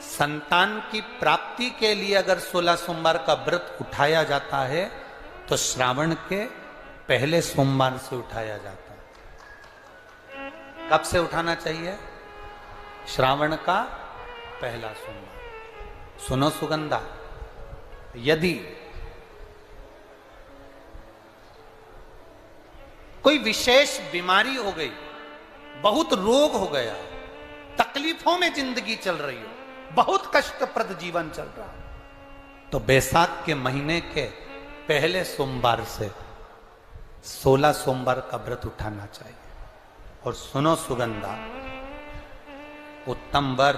संतान की प्राप्ति के लिए अगर 16 सोमवार का व्रत उठाया जाता है तो श्रावण के पहले सोमवार से उठाया जाता है। कब से उठाना चाहिए? श्रावण का पहला सोमवार। सुनो सुगंधा, यदि कोई विशेष बीमारी हो गई, बहुत रोग हो गया, तकलीफों में जिंदगी चल रही हो, बहुत कष्टप्रद जीवन चल रहा हो, तो बैसाख के महीने के पहले सोमवार से 16 सोमवार का व्रत उठाना चाहिए। और सुनो सुगंधा, उत्तम वर,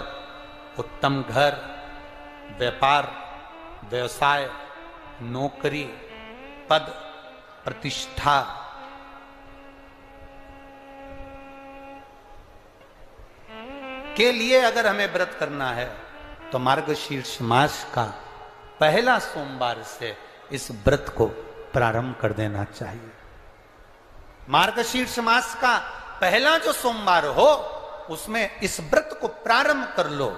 उत्तम घर, व्यापार, व्यवसाय, नौकरी, पद, प्रतिष्ठा, के लिए अगर हमें व्रत करना है तो मार्गशीर्ष मास का पहला सोमवार से इस व्रत को प्रारंभ कर देना चाहिए। मार्गशीर्ष मास का पहला जो सोमवार हो उसमें इस व्रत को प्रारंभ कर लो।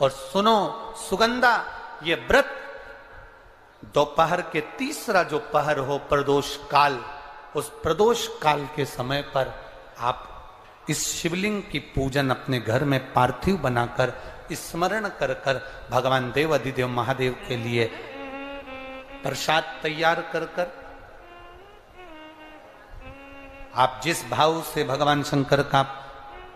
और सुनो सुगंधा, ये व्रत दोपहर के तीसरा जो पहर हो, प्रदोष काल, उस प्रदोष काल के समय पर आप इस शिवलिंग की पूजन अपने घर में पार्थिव बनाकर स्मरण कर कर भगवान देव अधिदेव महादेव के लिए प्रसाद तैयार कर कर, आप जिस भाव से भगवान शंकर का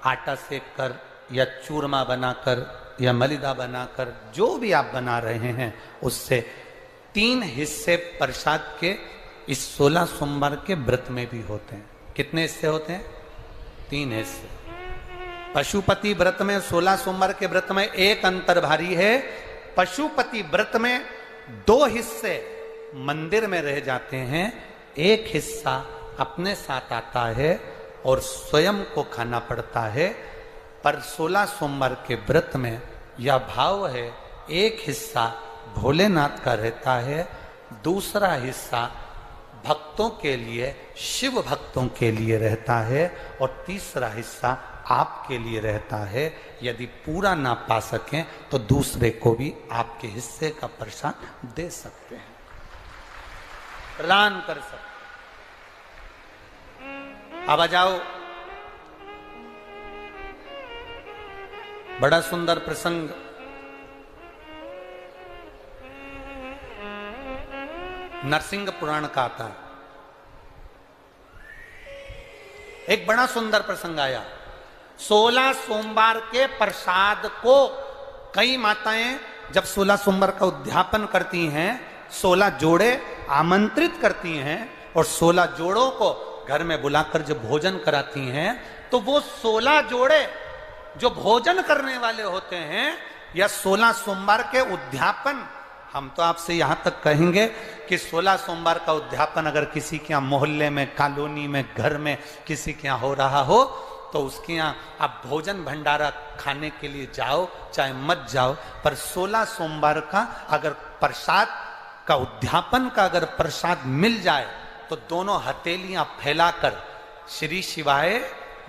आटा सेक कर या चूरमा बनाकर या मलिदा बनाकर जो भी आप बना रहे हैं, उससे 3 हिस्से प्रसाद के इस 16 सोमवार के व्रत में भी होते हैं। कितने हिस्से होते हैं? 3 हिस्से। पशुपति व्रत में 16 सोमवार के व्रत में एक अंतर भारी है। पशुपति व्रत में 2 हिस्से मंदिर में रह जाते हैं, एक हिस्सा अपने साथ आता है और स्वयं को खाना पड़ता है। पर 16 सोमवार के व्रत में यह भाव है, एक हिस्सा भोलेनाथ का रहता है, दूसरा हिस्सा भक्तों के लिए, शिव भक्तों के लिए रहता है, और तीसरा हिस्सा आपके लिए रहता है। यदि पूरा ना पा सकें तो दूसरे को भी आपके हिस्से का प्रसाद दे सकते हैं, प्रदान कर सकते। अब आ जाओ, बड़ा सुंदर प्रसंग नरसिंह पुराण का आता है। एक बड़ा सुंदर प्रसंग आया। 16 सोमवार के प्रसाद को कई माताएं जब 16 सोमवार का उद्यापन करती हैं, 16 जोड़े आमंत्रित करती हैं और 16 जोड़ों को घर में बुलाकर जब भोजन कराती हैं, तो वो 16 जोड़े जो भोजन करने वाले होते हैं या 16 सोमवार के उद्यापन, हम तो आपसे यहां तक कहेंगे कि 16 सोमवार का उद्यापन अगर किसी के यहाँ मोहल्ले में, कॉलोनी में, घर में किसी के यहाँ हो रहा हो तो उसके यहाँ आप भोजन भंडारा खाने के लिए जाओ चाहे मत जाओ, पर 16 सोमवार का अगर प्रसाद का उद्यापन का अगर प्रसाद मिल जाए तो दोनों हथेलियां फैलाकर श्री शिवाय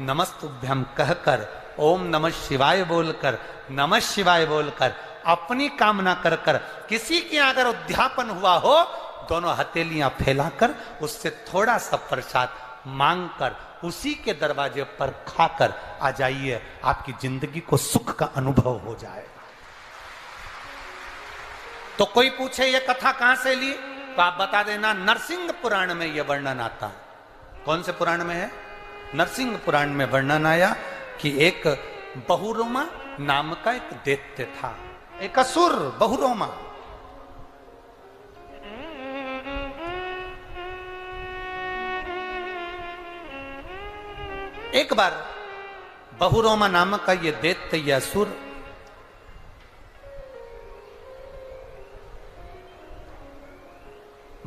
नमस्तुभ्यम कहकर, ओम नमः शिवाय बोलकर, नमः शिवाय बोलकर अपनी कामना कर कर, किसी के अगर उद्यापन हुआ हो, दोनों हथेलियां फैलाकर उससे थोड़ा सा प्रसाद मांगकर उसी के दरवाजे पर खाकर आ जाइए, आपकी जिंदगी को सुख का अनुभव हो जाए। तो कोई पूछे ये कथा कहां से ली, तो आप बता देना नरसिंह पुराण में यह वर्णन आता है। कौन से पुराण में है? नरसिंह पुराण में वर्णन आया कि एक बहुरोमा नाम का एक दैत्य था, एक असुर बहुरोमा। एक बार बहुरोमा नामक का यह दैत्य, यह असुर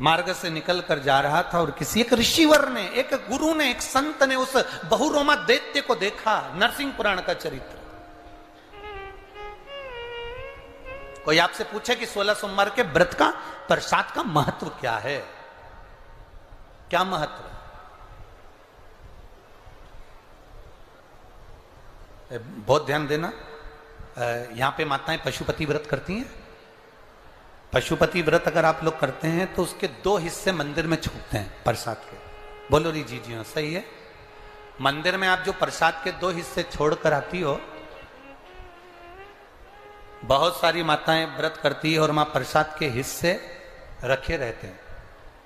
मार्ग से निकलकर जा रहा था और किसी एक ऋषिवर ने, एक गुरु ने, एक संत ने उस बहुरोमा दैत्य को देखा। नरसिंह पुराण का चरित्र। कोई आपसे पूछे कि 16 सोमवार के व्रत का प्रसाद का महत्व क्या है, क्या महत्व है? बहुत ध्यान देना, यहाँ पे माताएं पशुपति व्रत करती हैं। पशुपति व्रत अगर आप लोग करते हैं तो उसके 2 हिस्से मंदिर में छूटते हैं प्रसाद के। बोलो री जी हाँ सही है। मंदिर में आप जो प्रसाद के 2 हिस्से छोड़कर आती हो, बहुत सारी माताएं व्रत करती है और वहां प्रसाद के हिस्से रखे रहते हैं।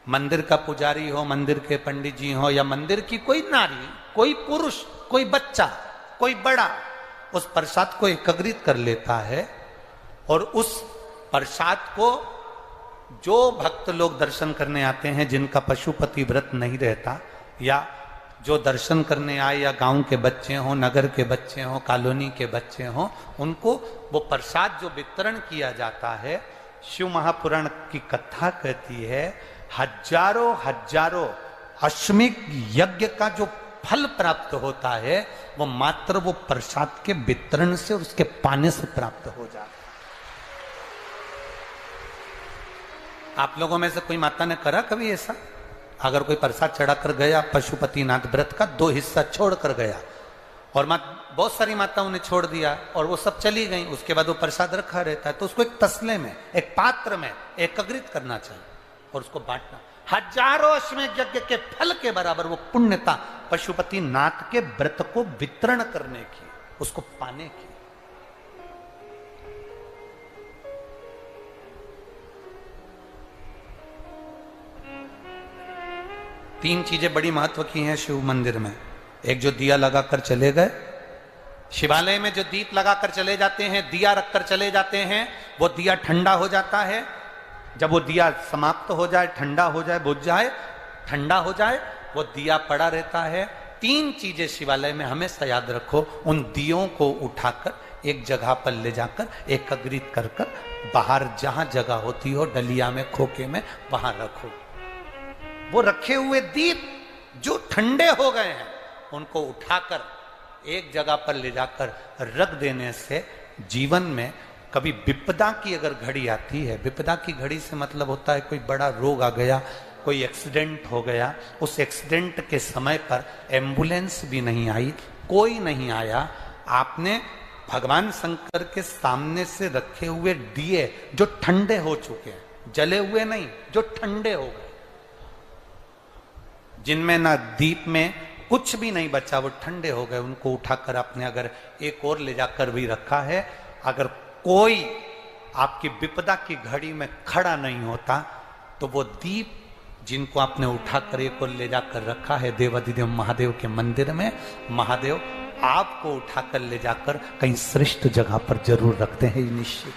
मंदिर का पुजारी हो, मंदिर के पंडित जी हो, या मंदिर की कोई नारी, कोई पुरुष, कोई बच्चा, कोई बड़ा, उस प्रसाद को एकत्रित कर लेता है और उस प्रसाद को जो भक्त लोग दर्शन करने आते हैं, जिनका पशुपति व्रत नहीं रहता, या जो दर्शन करने आए, या गांव के बच्चे हों, नगर के बच्चे हों, कॉलोनी के बच्चे हों, उनको वो प्रसाद जो वितरण किया जाता है, शिव महापुराण की कथा कहती है हजारों हजारों अश्वमेध यज्ञ का जो फल प्राप्त होता है वो मात्र वो प्रसाद के वितरण से और उसके पाने से प्राप्त हो जाता है। आप लोगों में से कोई माता ने करा कभी ऐसा? अगर कोई प्रसाद चढ़ाकर गया पशुपतिनाथ व्रत का, 2 हिस्सा छोड़कर गया, और बहुत सारी माताओं ने छोड़ दिया और वो सब चली गई, उसके बाद वो प्रसाद रखा रहता है, तो उसको एक तसले में, एक पात्र में एकत्रित करना चाहिए और उसको बांटना। हजारों अश्वमेध यज्ञ के फल के बराबर वो पुण्यता पशुपतिनाथ के व्रत को वितरण करने की, उसको पाने की। तीन चीजें बड़ी महत्व की हैं शिव मंदिर में। एक जो दिया लगाकर चले गए, शिवालय में जो दीप लगाकर चले जाते हैं, दिया रखकर चले जाते हैं, वो दिया ठंडा हो जाता है। जब वो दिया समाप्त हो जाए, ठंडा हो जाए, बुझ जाए, ठंडा हो जाए, वो दिया पड़ा रहता है। 3 चीजें शिवालय में हमेशा याद रखो। उन दियों को उठाकर एक जगह पर ले जाकर एकत्रित कर कर बाहर जहां जगह होती हो, डलिया में, खोखे में, वहां रखो। वो रखे हुए दीप जो ठंडे हो गए हैं उनको उठाकर एक जगह पर ले जाकर रख देने से जीवन में कभी विपदा की अगर घड़ी आती है, विपदा की घड़ी से मतलब होता है कोई बड़ा रोग आ गया, कोई एक्सीडेंट हो गया, उस एक्सीडेंट के समय पर एम्बुलेंस भी नहीं आई, कोई नहीं आया, आपने भगवान शंकर के सामने से रखे हुए दिए जो ठंडे हो चुके हैं, जले हुए नहीं, जो ठंडे हो गए, जिनमें ना दीप में कुछ भी नहीं बचा, वो ठंडे हो गए, उनको उठाकर आपने अगर एक और ले जाकर भी रखा है, अगर कोई आपकी विपदा की घड़ी में खड़ा नहीं होता तो वो दीप जिनको आपने उठाकर एक और ले जाकर रखा है देवाधिदेव महादेव के मंदिर में, महादेव आपको उठाकर ले जाकर कहीं श्रेष्ठ जगह पर जरूर रखते हैं, निश्चित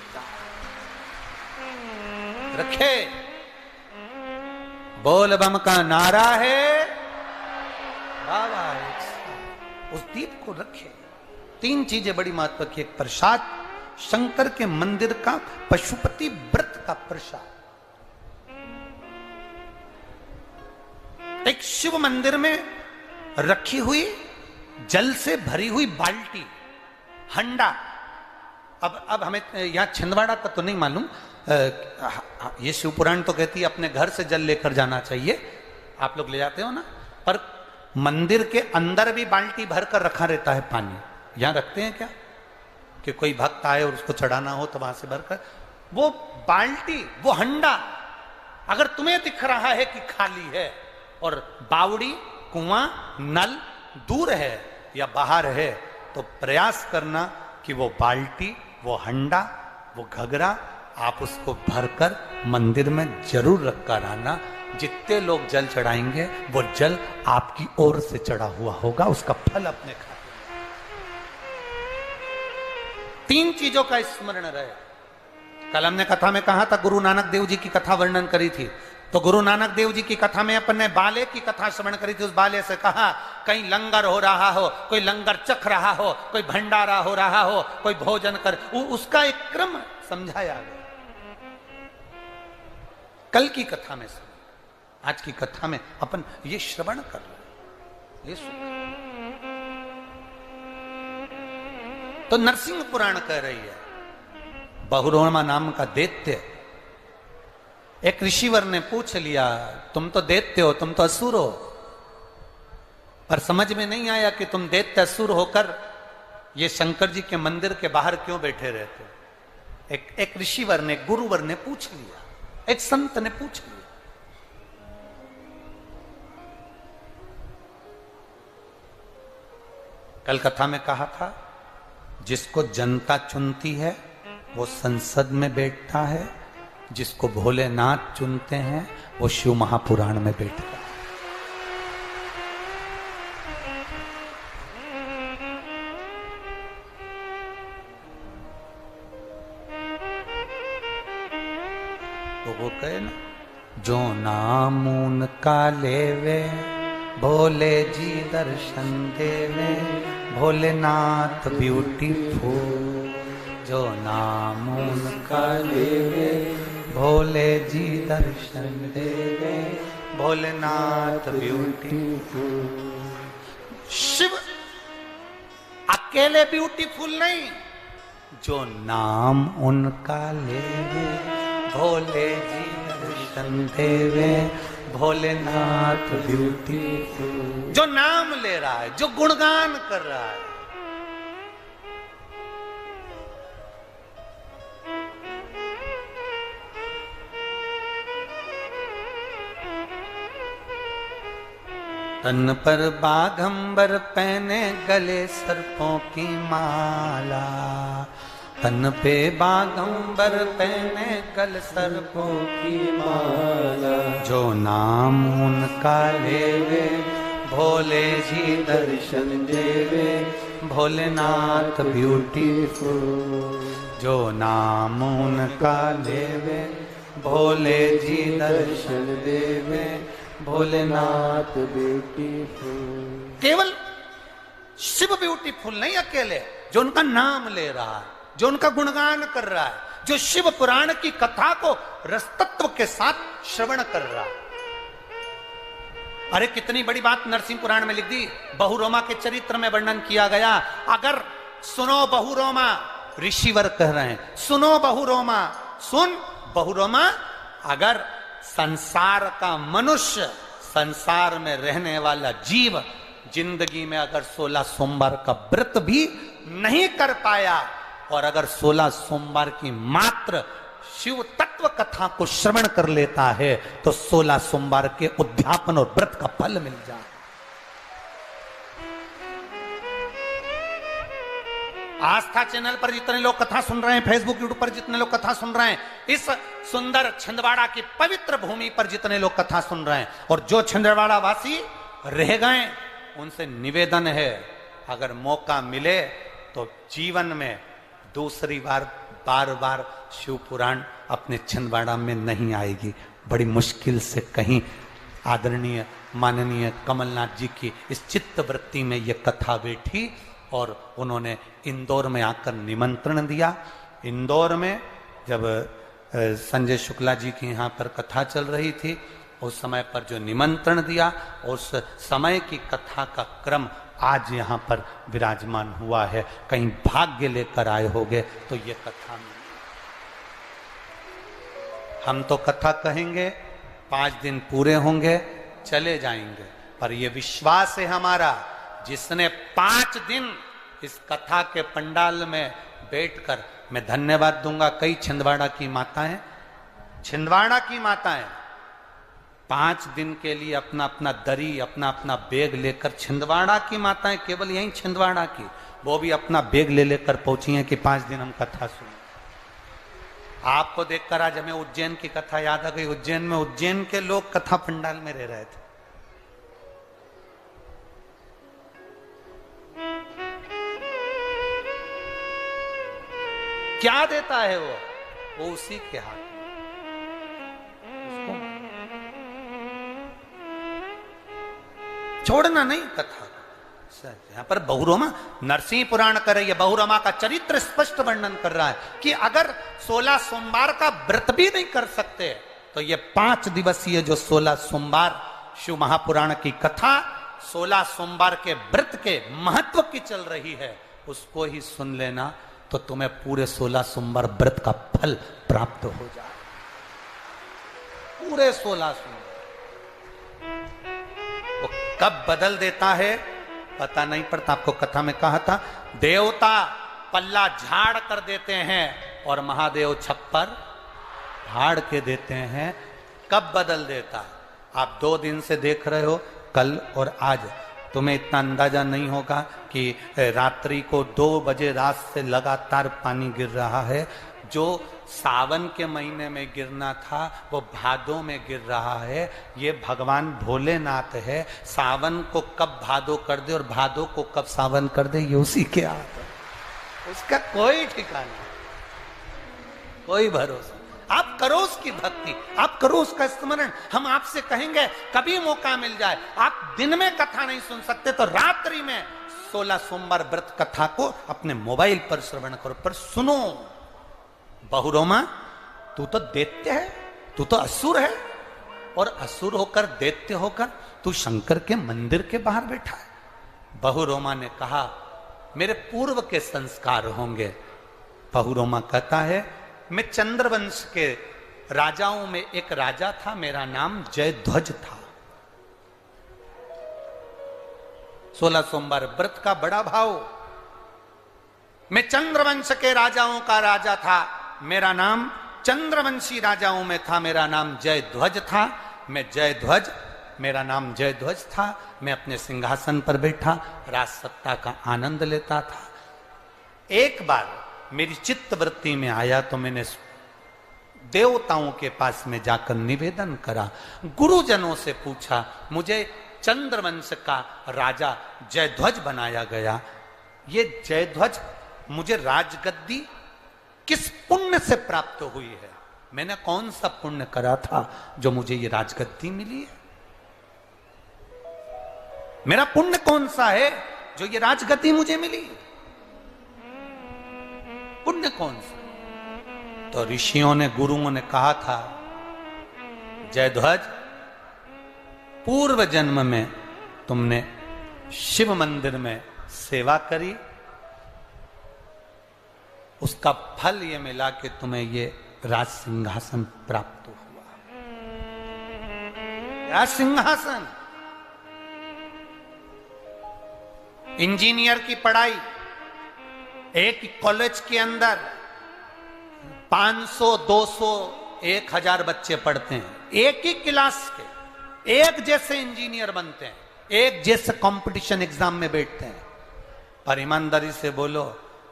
रखे। बोल बम का नारा है, बाबा उस दीप को रखे। 3 चीजें बड़ी महत्व की। एक प्रसाद, शंकर के मंदिर का पशुपति व्रत का प्रसाद, एक शिव मंदिर में रखी हुई जल से भरी हुई बाल्टी, हंडा। अब हमें यहां छिंदवाड़ा का तो नहीं मालूम, ये शिव पुराण तो कहती है अपने घर से जल लेकर जाना चाहिए, आप लोग ले जाते हो ना, पर मंदिर के अंदर भी बाल्टी भरकर रखा रहता है पानी। यहां रखते हैं क्या कि कोई भक्त आए और उसको चढ़ाना हो तो वहां से भरकर, वो बाल्टी, वो हंडा अगर तुम्हें दिख रहा है कि खाली है और बावड़ी, कुआं, नल दूर है या बाहर है, तो प्रयास करना कि वो बाल्टी, वो हंडा, वो घगरा आप उसको भरकर मंदिर में जरूर रखकर आना। जितने लोग जल चढ़ाएंगे वो जल आपकी ओर से चढ़ा हुआ होगा, उसका फल अपने खाते। 3 चीजों का स्मरण रहे। कल हमने कथा में कहा था, गुरु नानक देव जी की कथा वर्णन करी थी, तो गुरु नानक देव जी की कथा में अपन ने बाले की कथा श्रवण करी थी। उस बाले से कहा कहीं लंगर हो रहा हो, कोई लंगर चख रहा हो, कोई भंडारा हो रहा हो, कोई भोजन कर, उसका एक क्रम समझाया गया कल की कथा में। आज की कथा में अपन ये श्रवण कर रहे, ये सुन। तो नरसिंह पुराण कह रही है, बहुरोमा नाम का दैत्य, एक ऋषिवर ने पूछ लिया, तुम तो दैत्य हो, तुम तो असुर हो, पर समझ में नहीं आया कि तुम दैत्य असुर होकर ये शंकर जी के मंदिर के बाहर क्यों बैठे रहते? एक ऋषिवर ने, गुरुवर ने पूछ लिया, एक संत ने पूछ लिया। कल कथा में कहा था, जिसको जनता चुनती है वो संसद में बैठता है, जिसको भोलेनाथ चुनते हैं वो शिव महापुराण में बैठता है। तो वो कहे ना, जो नाम उनका लेवे भोले जी दर्शन देवे, भोलेनाथ ब्यूटीफुल। जो नाम उनका लेवे भोले जी दर्शन देवे, भोलेनाथ ब्यूटीफुल। शिव अकेले ब्यूटीफुल नहीं, जो नाम उनका लेवे भोले जी दर्शन देवे, भोलेनाथ ब्यूटीफुल। जो नाम ले रहा है, जो गुणगान कर रहा है, तन पर बाघंबर पहने गले सर्पों की माला, तन पे बागंबर पहने गल सर्पों की माला। जो नाम उनका लेवे भोले जी दर्शन देवे, भोलेनाथ ब्यूटीफुल। जो नाम उनका लेवे भोले जी दर्शन देवे, भोलेनाथ ब्यूटीफुल। केवल शिव ब्यूटीफुल नहीं अकेले, जो उनका नाम ले रहा है, जो उनका गुणगान कर रहा है, जो शिव पुराण की कथा को रसतत्व के साथ श्रवण कर रहा है। अरे कितनी बड़ी बात नरसिंह पुराण में लिख दी, बहुरोमा के चरित्र में वर्णन किया गया। अगर सुनो बहुरोमा, ऋषिवर कह रहे हैं, सुनो बहुरोमा, सुन बहुरोमा, अगर संसार का मनुष्य, संसार में रहने वाला जीव जिंदगी में अगर 16 सोमवार का व्रत भी नहीं कर पाया और अगर 16 सोमवार की मात्र शिव तत्व कथा को श्रवण कर लेता है तो 16 सोमवार के उद्यापन और व्रत का फल मिल जाए। आस्था चैनल पर जितने लोग कथा सुन रहे हैं, फेसबुक यूट्यूब पर जितने लोग कथा सुन रहे हैं, इस सुंदर छिंदवाड़ा की पवित्र भूमि पर जितने लोग कथा सुन रहे हैं, और जो छिंदवाड़ा वासी रह गए उनसे निवेदन है, अगर मौका मिले तो जीवन में दूसरी बार बार बार शिव पुराण अपने छिंदवाड़ा में नहीं आएगी। बड़ी मुश्किल से कहीं आदरणीय माननीय कमलनाथ जी की इस चित्त वृत्ति में ये कथा बैठी और उन्होंने इंदौर में आकर निमंत्रण दिया। इंदौर में जब संजय शुक्ला जी की यहाँ पर कथा चल रही थी, उस समय पर जो निमंत्रण दिया, उस समय की कथा का क्रम आज यहाँ पर विराजमान हुआ है। कहीं भाग्य लेकर आए होगे तो ये कथा में हम तो कथा कहेंगे, 5 दिन पूरे होंगे, चले जाएंगे, पर ये विश्वास है हमारा, जिसने 5 दिन इस कथा के पंडाल में बैठकर, मैं धन्यवाद दूंगा कई छिंदवाड़ा की माताएं, छिंदवाड़ा की माताएं 5 दिन के लिए अपना अपना दरी, अपना अपना बैग लेकर, छिंदवाड़ा की माताएं केवल यहीं छिंदवाड़ा की, वो भी अपना बैग ले लेकर पहुंची हैं कि 5 दिन हम कथा सुने। आपको देखकर आज हमें उज्जैन की कथा याद आ गई। उज्जैन में उज्जैन के लोग कथा पंडाल में रह रहे थे। क्या देता है वो उसी के हाथ में। छोड़ना नहीं कथा। यहां पर बहुरोमा नरसिंह पुराण कर रही है, बहुरोमा का चरित्र स्पष्ट वर्णन कर रहा है कि अगर 16 सोमवार का व्रत भी नहीं कर सकते तो ये 5 दिवसीय जो 16 सोमवार शिव महापुराण की कथा 16 सोमवार के व्रत के महत्व की चल रही है, उसको ही सुन लेना तो तुम्हें पूरे 16 सोमवार व्रत का फल प्राप्त हो जाए। पूरे 16 सोमवार वो कब बदल देता है पता नहीं पड़ता। आपको कथा में कहा था, देवता पल्ला झाड़ कर देते हैं और महादेव छप्पर फाड़ के देते हैं। कब बदल देता है? आप 2 दिन से देख रहे हो, कल और आज। तुम्हें इतना अंदाजा नहीं होगा कि रात्रि को 2 बजे रात से लगातार पानी गिर रहा है। जो सावन के महीने में गिरना था वो भादों में गिर रहा है। ये भगवान भोलेनाथ है। सावन को कब भादो कर दे और भादो को कब सावन कर दे, ये उसी के हाथ है। उसका कोई ठिकाना, कोई भरोसा। आप करो उसकी भक्ति, आप करो उसका स्मरण। हम आपसे कहेंगे कभी मौका मिल जाए, आप दिन में कथा नहीं सुन सकते तो रात्रि में 16 सोमवार व्रत कथा को अपने मोबाइल पर श्रवण करो, पर सुनो। बहुरोमा, तू तो दैत्य है, तू तो असुर है, और असुर होकर दैत्य होकर तू शंकर के मंदिर के बाहर बैठा है। बहुरोमा ने कहा मेरे पूर्व के संस्कार होंगे। बहुरोमा कहता है मैं चंद्रवंश के राजाओं में एक राजा था, मेरा नाम जयध्वज था। 16 सोमवार व्रत का बड़ा भाव। मैं चंद्रवंश के राजाओं का राजा था, मेरा नाम चंद्रवंशी राजाओं में था, मेरा नाम जयध्वज था। मैं जयध्वज, मेरा नाम जयध्वज था। मैं अपने सिंहासन पर बैठा राज सत्ता का आनंद लेता था। एक बार मेरी चित्त वृत्ति में आया तो मैंने देवताओं के पास में जाकर निवेदन करा, गुरुजनों से पूछा, मुझे चंद्रवंश का राजा जयध्वज बनाया गया, ये जयध्वज मुझे राजगद्दी किस पुण्य से प्राप्त हुई है? मैंने कौन सा पुण्य करा था जो मुझे ये राजगद्दी मिली है? मेरा पुण्य कौन सा है जो ये राजगद्दी मुझे मिली? पुण्य कौन सा? तो ऋषियों ने, गुरुओं ने कहा था, जयध्वज, पूर्व जन्म में तुमने शिव मंदिर में सेवा करी, उसका फल ये मिला कि तुम्हें ये राज सिंहासन प्राप्त हुआ। राज सिंहासन। इंजीनियर की पढ़ाई, एक कॉलेज के अंदर 500, 200, 1000 बच्चे पढ़ते हैं। एक ही क्लास के एक जैसे इंजीनियर बनते हैं, एक जैसे कंपटीशन एग्जाम में बैठते हैं। पर ईमानदारी से बोलो,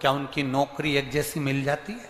क्या उनकी नौकरी एक जैसी मिल जाती है?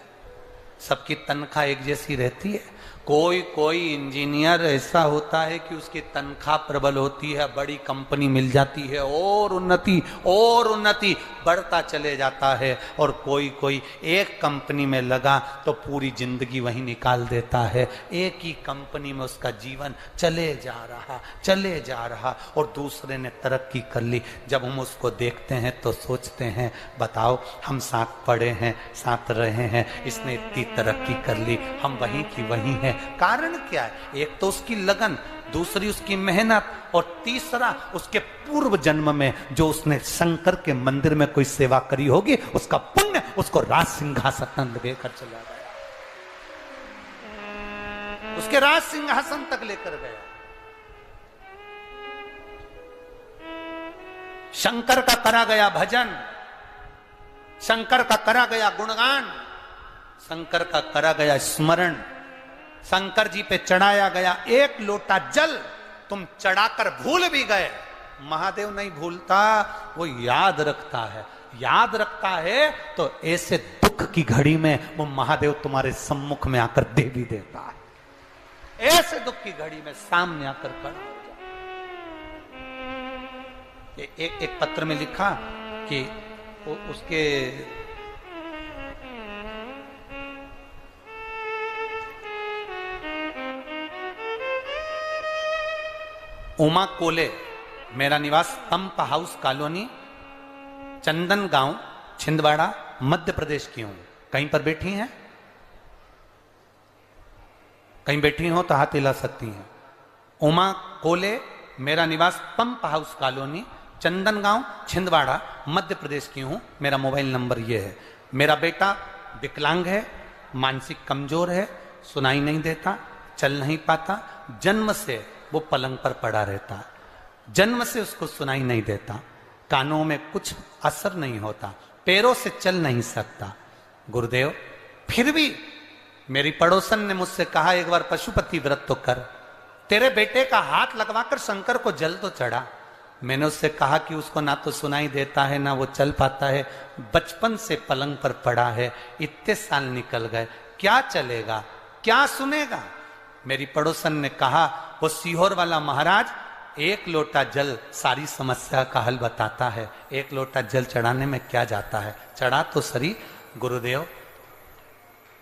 सबकी तनख्वाह एक जैसी रहती है? कोई इंजीनियर ऐसा होता है कि उसकी तनख्वाह प्रबल होती है, बड़ी कंपनी मिल जाती है और उन्नति बढ़ता चले जाता है, और कोई एक कंपनी में लगा तो पूरी जिंदगी वहीं निकाल देता है। एक ही कंपनी में उसका जीवन चले जा रहा और दूसरे ने तरक्की कर ली। जब हम उसको देखते हैं तो सोचते हैं, बताओ, हम साथ पढ़े हैं, साथ रहे हैं, इसने इतनी तरक्की कर ली, हम वहीं की वहीं हैं। कारण क्या है? एक तो उसकी लगन, दूसरी उसकी मेहनत, और तीसरा उसके पूर्व जन्म में जो उसने शंकर के मंदिर में कोई सेवा करी होगी, उसका पुण्य उसको राज सिंहासन लेकर चला गया, उसके राज सिंहासन तक लेकर गया। शंकर का करा गया भजन, शंकर का करा गया गुणगान, शंकर का करा गया स्मरण, शंकर जी पे चढ़ाया गया एक लोटा जल तुम चढ़ाकर भूल भी गए। महादेव नहीं भूलता, वो याद रखता है। याद रखता है तो ऐसे दुख की घड़ी में वो महादेव तुम्हारे सम्मुख में आकर दे भी देता है। ऐसे दुख की घड़ी में सामने आकर खड़ा हो जाए। एक पत्र में लिखा कि उसके उमा कोले, मेरा निवास पंप हाउस कॉलोनी, चंदन गांव, छिंदवाड़ा, मध्य प्रदेश की हूं। कहीं पर बैठी हैं? कहीं बैठी हो तो हाथ हिला सकती हैं। उमा कोले, मेरा निवास पंप हाउस कॉलोनी, चंदन गांव, छिंदवाड़ा, मध्य प्रदेश की हूं। मेरा मोबाइल नंबर ये है। मेरा बेटा विकलांग है, मानसिक कमजोर है, सुनाई नहीं देता, चल नहीं पाता, जन्म से वो पलंग पर पड़ा रहता है, जन्म से उसको सुनाई नहीं देता। कानों में कुछ असर नहीं होता, पैरों से चल नहीं सकता। गुरुदेव फिर भी मेरी पड़ोसन ने मुझसे कहा एक बार पशुपति व्रत तो कर, तेरे बेटे का हाथ लगवाकर शंकर को जल तो चढ़ा। मैंने उससे कहा कि उसको ना तो सुनाई देता है ना वो चल पाता है, बचपन से पलंग पर पड़ा है, इतने साल निकल गए, क्या चलेगा क्या सुनेगा। मेरी पड़ोसन ने कहा वो सीहोर वाला महाराज एक लोटा जल सारी समस्या का हल बताता है, एक लोटा जल चढ़ाने में क्या जाता है, चढ़ा तो सही। गुरुदेव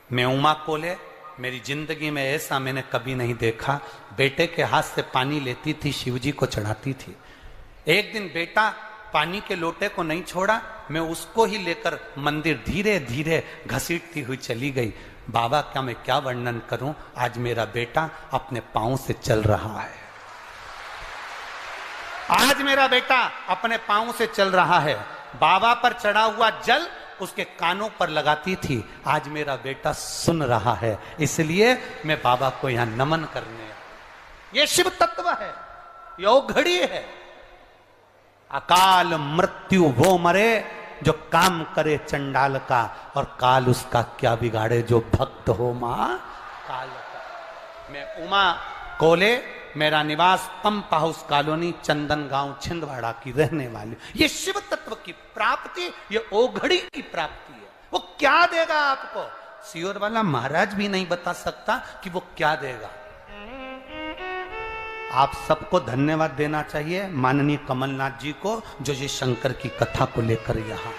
मैं उमा कोले, मेरी जिंदगी में ऐसा मैंने कभी नहीं देखा। बेटे के हाथ से पानी लेती थी, शिवजी को चढ़ाती थी। एक दिन बेटा पानी के लोटे को नहीं छोड़ा, मैं उसको ही लेकर मंदिर धीरे धीरे घसीटती हुई चली गई। बाबा क्या मैं क्या वर्णन करूं, आज मेरा बेटा अपने पांव से चल रहा है, आज मेरा बेटा अपने पांव से चल रहा है। बाबा पर चढ़ा हुआ जल उसके कानों पर लगाती थी, आज मेरा बेटा सुन रहा है, इसलिए मैं बाबा को यहां नमन करने। ये शिव तत्व है, यो घड़ी है। अकाल मृत्यु वो मरे जो काम करे चंडाल का, और काल उसका क्या बिगाड़े जो भक्त हो मां काल का। मैं उमा कोले, मेरा निवास पंप हाउस कॉलोनी चंदन गांव छिंदवाड़ा की रहने वाली। ये शिव तत्व की प्राप्ति, ये ओघड़ी की प्राप्ति है। वो क्या देगा आपको, सीहोर वाला महाराज भी नहीं बता सकता कि वो क्या देगा। आप सबको धन्यवाद देना चाहिए माननीय कमलनाथ जी को, जो ये शंकर की कथा को लेकर यहां,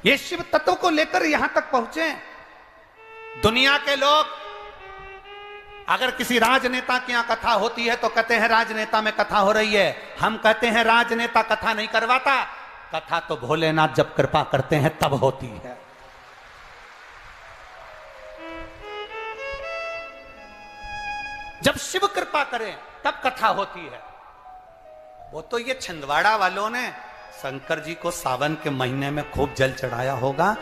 ये शिव तत्व को लेकर यहां तक पहुंचे। दुनिया के लोग अगर किसी राजनेता की यहां कथा होती है तो कहते हैं राजनेता में कथा हो रही है। हम कहते हैं राजनेता कथा नहीं करवाता, कथा तो भोलेनाथ जब कृपा करते हैं तब होती है। जब शिव कृपा करें तब कथा होती है। वो तो ये छिंदवाड़ा वालों ने शंकर जी को सावन के महीने में खूब जल चढ़ाया होगा,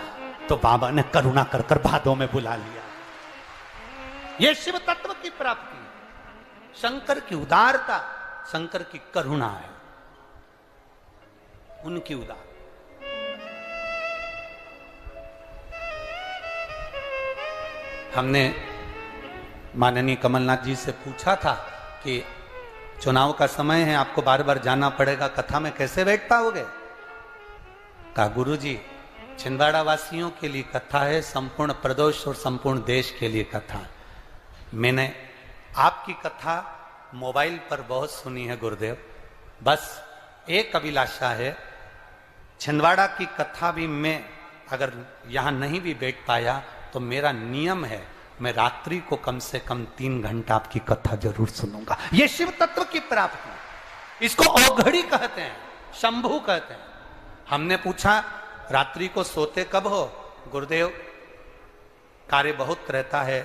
तो बाबा ने करुणा कर कर भादों में बुला लिया। ये शिव तत्व की प्राप्ति, शंकर की उदारता, शंकर की करुणा है, उनकी उदार। हमने माननीय कमलनाथ जी से पूछा था कि चुनाव का समय है, आपको बार बार जाना पड़ेगा, कथा में कैसे बैठ पाओगे। कहा गुरुजी छिंदवाड़ा वासियों के लिए कथा है, संपूर्ण प्रदेश और संपूर्ण देश के लिए कथा। मैंने आपकी कथा मोबाइल पर बहुत सुनी है गुरुदेव, बस एक अभिलाषा है, छिंदवाड़ा की कथा भी मैं अगर यहां नहीं भी बैठ पाया तो मेरा नियम है मैं रात्रि को कम से कम 3 घंटा आपकी कथा जरूर सुनूंगा। ये शिव तत्व की प्राप्ति, इसको औघड़ी कहते हैं, शंभू कहते हैं। हमने पूछा रात्रि को सोते कब हो। गुरुदेव कार्य बहुत रहता है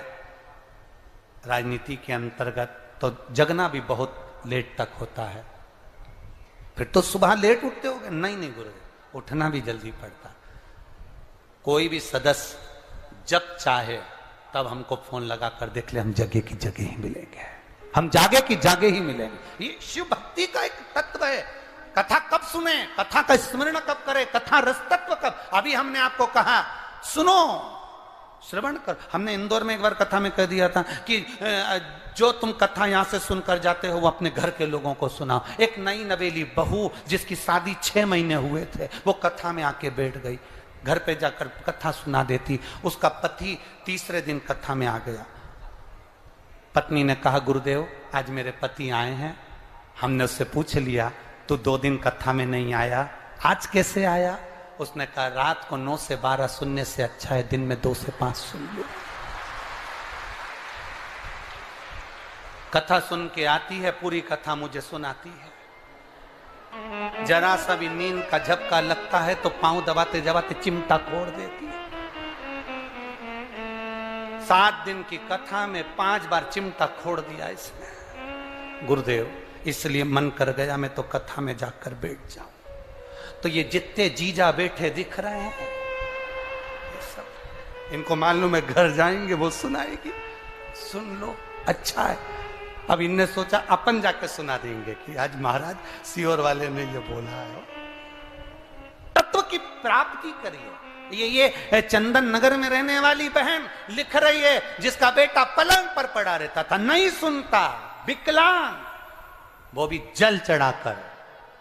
राजनीति के अंतर्गत, तो जगना भी बहुत लेट तक होता है। फिर तो सुबह लेट उठते होगे। नहीं नहीं गुरुदेव, उठना भी जल्दी पड़ता। कोई भी सदस्य जब चाहे तब हमको फोन लगा कर देख ले, हम जगह की जगह ही मिलेंगे, हम जागे की जागे ही मिलेंगे। ये शिव भक्ति का एक तत्व है। कथा कब सुने, कथा का स्मरण कब करे, कथा रस तत्व कब। अभी हमने आपको कहा सुनो, श्रवण कर। हमने इंदौर में एक बार कथा में कह दिया था कि जो तुम कथा यहां से सुनकर जाते हो वो अपने घर के लोगों को सुनाओ। एक नई नवेली बहू जिसकी शादी 6 महीने हुए थे, वो कथा में आके बैठ गई, घर पे जाकर कथा सुना देती। उसका पति तीसरे दिन कथा में आ गया। पत्नी ने कहा गुरुदेव आज मेरे पति आए हैं। हमने उससे पूछ लिया तू 2 दिन कथा में नहीं आया, आज कैसे आया। उसने कहा रात को 9 से 12 सुनने से अच्छा है दिन में 2 से 5 सुन लो। कथा सुन के आती है, पूरी कथा मुझे सुनाती है। जरा सा भी नींद का झपका लगता है तो पांव दबाते दबाते चिमटा फोड़ देती है। 7 दिन की कथा में 5 बार चिमटा फोड़ दिया इसने। गुरुदेव इसलिए मन कर गया मैं तो कथा में जाकर बैठ जाऊं। तो ये जितने जीजा बैठे दिख रहे हैं ये सब इनको मालूम है घर जाएंगे वो सुनाएगी, सुन लो अच्छा है। अब इनने सोचा अपन जाके सुना देंगे कि आज महाराज सीहोर वाले ने ये बोला है। तत्व की प्राप्ति करिए। ये चंदन नगर में रहने वाली बहन लिख रही है, जिसका बेटा पलंग पर पड़ा रहता था, नहीं सुनता, विकलांग, वो भी जल चढ़ाकर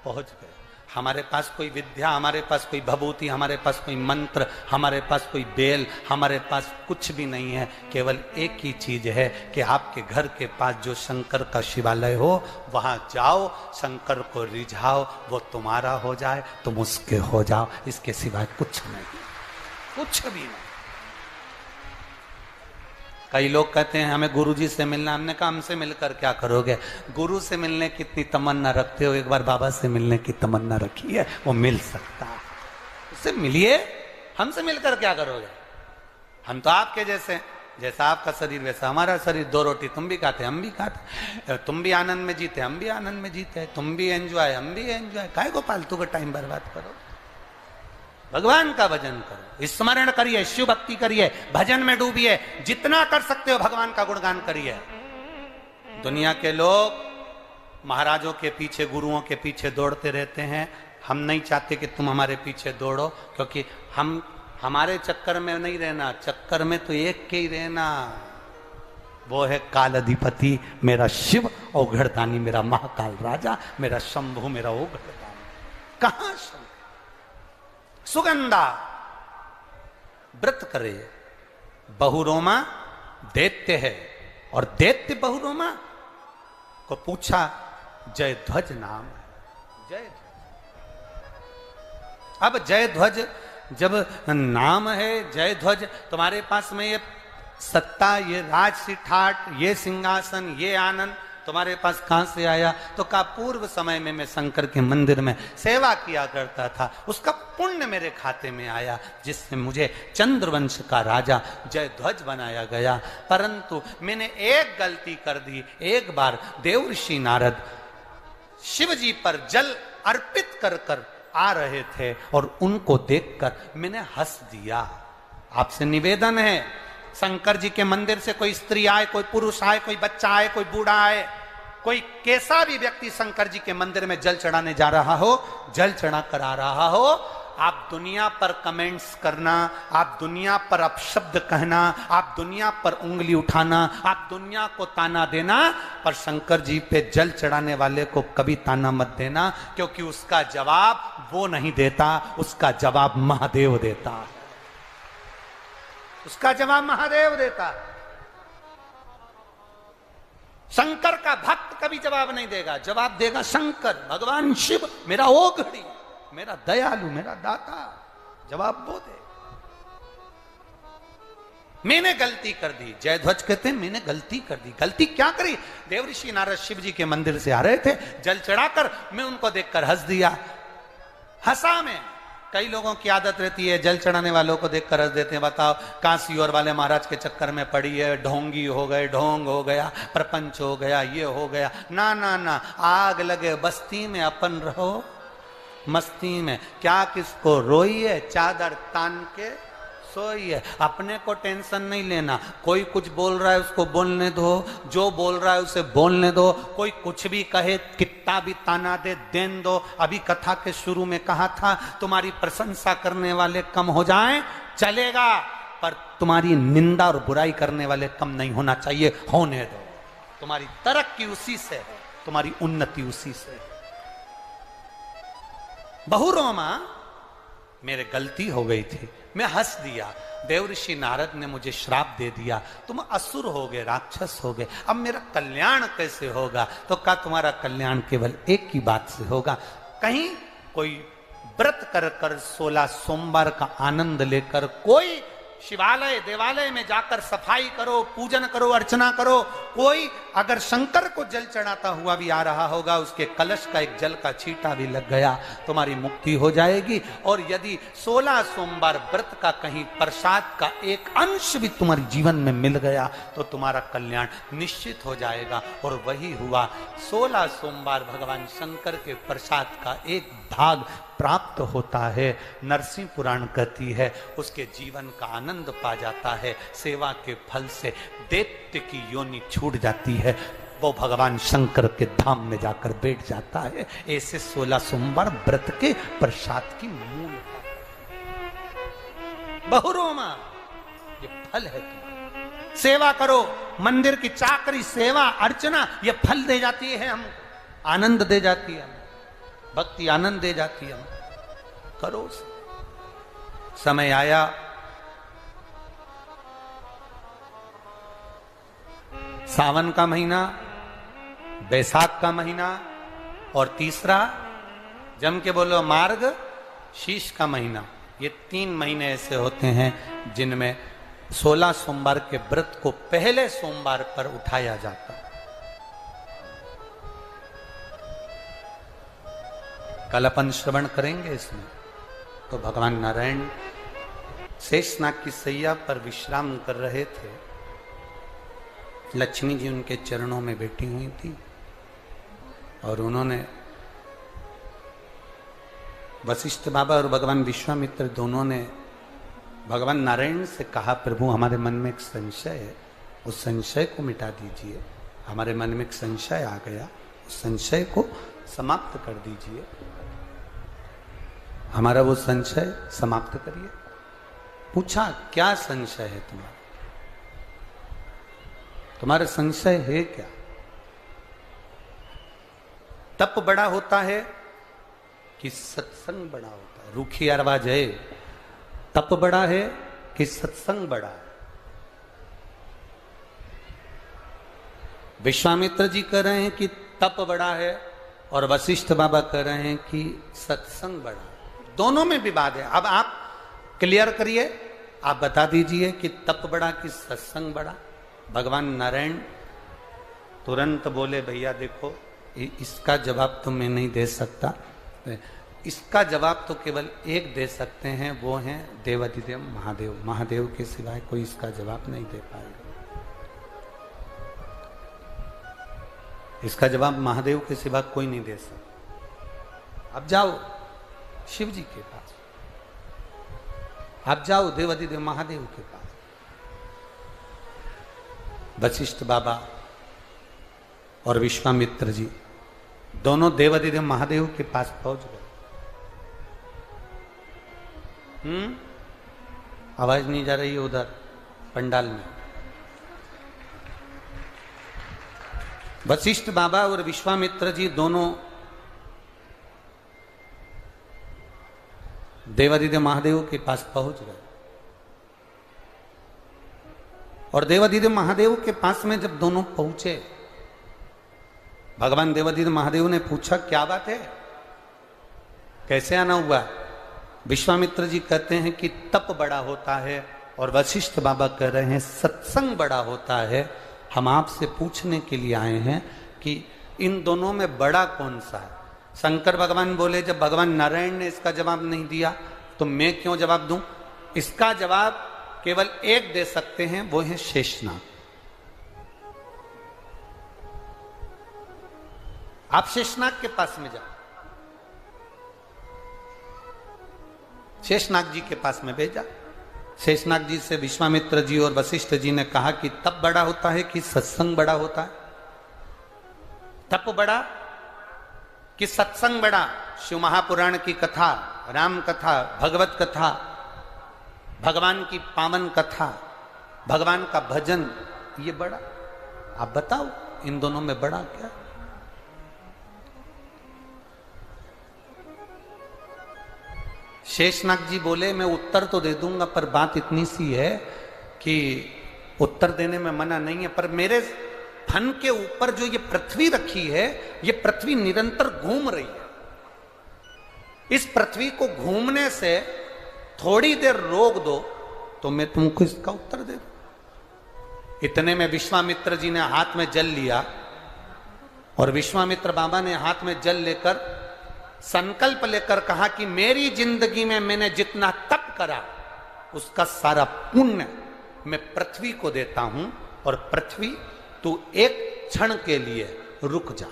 पहुंच गए। हमारे पास कोई विद्या, हमारे पास कोई भभूति, हमारे पास कोई मंत्र, हमारे पास कोई बेल, हमारे पास कुछ भी नहीं है। केवल एक ही चीज है कि आपके घर के पास जो शंकर का शिवालय हो, वहां जाओ, शंकर को रिझाओ, वो तुम्हारा हो जाए, तुम उसके हो जाओ। इसके सिवाय कुछ नहीं, कुछ भी नहीं। कई लोग कहते हैं हमें गुरुजी से मिलना। हमने कहा हमसे मिलकर क्या करोगे? गुरु से मिलने की इतनी तमन्ना रखते हो, एक बार बाबा से मिलने की तमन्ना रखी है, वो मिल सकता है। उससे मिलिए, हमसे मिलकर क्या करोगे? हम तो आपके जैसे, जैसा आपका शरीर वैसा हमारा शरीर। 2 रोटी तुम भी खाते, हम भी खाते, तुम भी आनंद में जीते, हम भी आनंद में जीते, तुम भी एंजॉय, हम भी एंजॉय। काहे को फालतू का टाइम बर्बाद करो? भगवान का भजन करो, स्मरण करिए, शिव भक्ति करिए, भजन में डूबिए, जितना कर सकते हो भगवान का गुणगान करिए। दुनिया के लोग महाराजों के पीछे, गुरुओं के पीछे दौड़ते रहते हैं। हम नहीं चाहते कि तुम हमारे पीछे दौड़ो, क्योंकि हम हमारे चक्कर में नहीं रहना, चक्कर में तो एक के ही रहना। वो है काल अधिपति मेरा शिव, औघड़दानी मेरा महाकाल राजा, मेरा शंभु मेरा औघड़दानी। कहां शंभु? सुगंधा व्रत करे, बहुरोमा दैत्य है, और दैत्य बहुरोमा को पूछा, जयध्वज नाम है, जयध्वज। अब जयध्वज जब नाम है जयध्वज, तुम्हारे पास में ये सत्ता, ये राज सिठाट, ये सिंहासन, ये आनंद तुम्हारे पास कहां से आया? तो का पूर्व समय में मैं शंकर के मंदिर में सेवा किया करता था, उसका पुण्य मेरे खाते में आया, जिससे मुझे चंद्रवंश का राजा जयध्वज बनाया गया। परंतु मैंने एक गलती कर दी। एक बार देवर्षि नारद शिव जी पर जल अर्पित कर कर आ रहे थे, और उनको देखकर मैंने हंस दिया। आपसे निवेदन है, शंकर जी के मंदिर से कोई स्त्री आए, कोई पुरुष आए, कोई बच्चा आए, कोई बूढ़ा आए, कोई कैसा भी व्यक्ति शंकर जी के मंदिर में जल चढ़ाने जा रहा हो, जल चढ़ा कर आ रहा हो, आप दुनिया पर कमेंट्स करना, आप दुनिया पर अपशब्द कहना, आप दुनिया पर उंगली उठाना, आप दुनिया को ताना देना, पर शंकर जी पे जल चढ़ाने वाले को कभी ताना मत देना, क्योंकि उसका जवाब वो नहीं देता, उसका जवाब महादेव देता, उसका जवाब महादेव देता। शंकर का भक्त कभी जवाब नहीं देगा, जवाब देगा शंकर, भगवान शिव, मेरा ओघड़ी, मेरा दयालु, मेरा दाता, जवाब वो दे। मैंने गलती कर दी, जयध्वज कहते हैं मैंने गलती कर दी। गलती क्या करी? देवर्षि नारद शिव जी के मंदिर से आ रहे थे, जल चढ़ाकर मैं उनको देखकर हंस दिया। हंसा मैं। कई लोगों की आदत रहती है जल चढ़ाने वालों को देखकर हंस देते हैं। बताओ, काशी और वाले महाराज के चक्कर में पड़ी है, ढोंगी हो गए, ढोंग हो गया, प्रपंच हो गया, ये हो गया। ना ना ना, आग लगे बस्ती में अपन रहो मस्ती में, क्या किसको रोइए, चादर तान के सोइए। अपने को टेंशन नहीं लेना, कोई कुछ बोल रहा है उसको बोलने दो, जो बोल रहा है उसे बोलने दो, कोई कुछ भी कहे, कितना भी ताना दे, देन दो। अभी कथा के शुरू में कहा था, तुम्हारी प्रशंसा करने वाले कम हो जाएं चलेगा, पर तुम्हारी निंदा और बुराई करने वाले कम नहीं होना चाहिए, होने दो। तुम्हारी तरक्की उसी से है, तुम्हारी उन्नति उसी से है। बहुरोमा, मेरे गलती हो गई थी, मैं हंस दिया। देवर्षि नारद ने मुझे श्राप दे दिया, तुम असुर हो गए, राक्षस हो गए, अब मेरा कल्याण कैसे होगा? तो क्या तुम्हारा कल्याण केवल एक ही बात से होगा, कहीं कोई व्रत कर कर 16 सोमवार का आनंद लेकर कोई शिवालय देवालय में जाकर सफाई करो, पूजन करो, अर्चना करो। कोई अगर शंकर को जल चढ़ाता हुआ भी आ रहा होगा, उसके कलश का एक जल का छींटा भी लग गया, तुम्हारी मुक्ति हो जाएगी। और यदि 16 सोमवार व्रत का कहीं प्रसाद का एक अंश भी तुम्हारे जीवन में मिल गया, तो तुम्हारा कल्याण निश्चित हो जाएगा। और वही हुआ, 16 सोमवार भगवान शंकर के प्रसाद का एक भाग प्राप्त होता है। नरसिंह पुराण कहती है, उसके जीवन का आनंद पा जाता है। सेवा के फल से दैत्य की योनि छूट जाती है, वो भगवान शंकर के धाम में जाकर बैठ जाता है। ऐसे 16 सोमवार व्रत के प्रसाद की मूल बहुरोमा, ये फल है तुम्हारा। सेवा करो, मंदिर की चाकरी, सेवा अर्चना, ये फल दे जाती है हमको, आनंद दे जाती है, भक्ति आनंद दे जाती है। करो, समय आया सावन का महीना, बैसाख का महीना, और तीसरा जम के बोलो मार्ग शीश का महीना। ये 3 महीने ऐसे होते हैं जिनमें 16 सोमवार के व्रत को पहले सोमवार पर उठाया जाता है। कल अपन श्रवण करेंगे इसमें। तो भगवान नारायण शेषनाग की सैया पर विश्राम कर रहे थे। लक्ष्मी जी उनके चरणों में बैठी हुई थी और उन्होंने वशिष्ठ बाबा और भगवान विश्वामित्र दोनों ने भगवान नारायण से कहा, प्रभु हमारे मन में एक संशय है, उस संशय को मिटा दीजिए। हमारे मन में एक संशय आ गया, उस संशय को समाप्त कर दीजिए। हमारा वो संशय समाप्त करिए। पूछा, क्या संशय है तुम्हारा? तुम्हारा संशय है क्या? तप बड़ा होता है कि सत्संग बड़ा होता है? रूखी आवाज है, तप बड़ा है कि सत्संग बड़ा है? विश्वामित्र जी कह रहे हैं कि तप बड़ा है और वशिष्ठ बाबा कह रहे हैं कि सत्संग बड़ा है। दोनों में विवाद है। अब आप क्लियर करिए, आप बता दीजिए कि तप बड़ा कि सत्संग बड़ा। भगवान नारायण तुरंत बोले, भैया देखो इसका जवाब तो मैं नहीं दे सकता, इसका जवाब तो केवल एक दे सकते हैं, वो हैं देवाधिदेव महादेव। महादेव के सिवाय कोई इसका जवाब नहीं दे पाएगा। इसका जवाब महादेव के सिवा कोई नहीं दे सकता। अब जाओ शिव जी के पास, आप जाओ देवाधिदेव महादेव के पास। वशिष्ठ बाबा और विश्वामित्र जी दोनों देवाधिदेव महादेव के पास पहुंच गए। आवाज नहीं जा रही है उधर पंडाल में। वशिष्ठ बाबा और विश्वामित्र जी दोनों देवाधिदेव महादेव के पास पहुंच गए। और देवाधिदेव महादेव के पास में जब दोनों पहुंचे, भगवान देवाधिदेव महादेव ने पूछा, क्या बात है, कैसे आना हुआ? विश्वामित्र जी कहते हैं कि तप बड़ा होता है, और वशिष्ठ बाबा कह रहे हैं सत्संग बड़ा होता है। हम आपसे पूछने के लिए आए हैं कि इन दोनों में बड़ा कौन सा है? शंकर भगवान बोले, जब भगवान नारायण ने इसका जवाब नहीं दिया तो मैं क्यों जवाब दूं? इसका जवाब केवल एक दे सकते हैं, वो है शेषनाग। आप शेषनाग के पास में जाओ। शेषनाग जी के पास में भेजा। शेषनाग जी से विश्वामित्र जी और वशिष्ठ जी ने कहा कि तप बड़ा होता है कि सत्संग बड़ा होता है? तप बड़ा कि सत्संग बड़ा? शिव महापुराण की कथा, राम कथा, भगवत कथा, भगवान की पावन कथा, भगवान का भजन, ये बड़ा? आप बताओ इन दोनों में बड़ा क्या? शेषनाग जी बोले, मैं उत्तर तो दे दूंगा, पर बात इतनी सी है कि उत्तर देने में मना नहीं है, पर मेरे फन के ऊपर जो ये पृथ्वी रखी है, ये पृथ्वी निरंतर घूम रही है। इस पृथ्वी को घूमने से थोड़ी देर रोक दो तो मैं तुमको इसका उत्तर दे दूं। इतने में विश्वामित्र जी ने हाथ में जल लिया, और विश्वामित्र बाबा ने हाथ में जल लेकर संकल्प लेकर कहा कि मेरी जिंदगी में मैंने जितना तप करा उसका सारा पुण्य मैं पृथ्वी को देता हूं, और पृथ्वी तू एक क्षण के लिए रुक जा।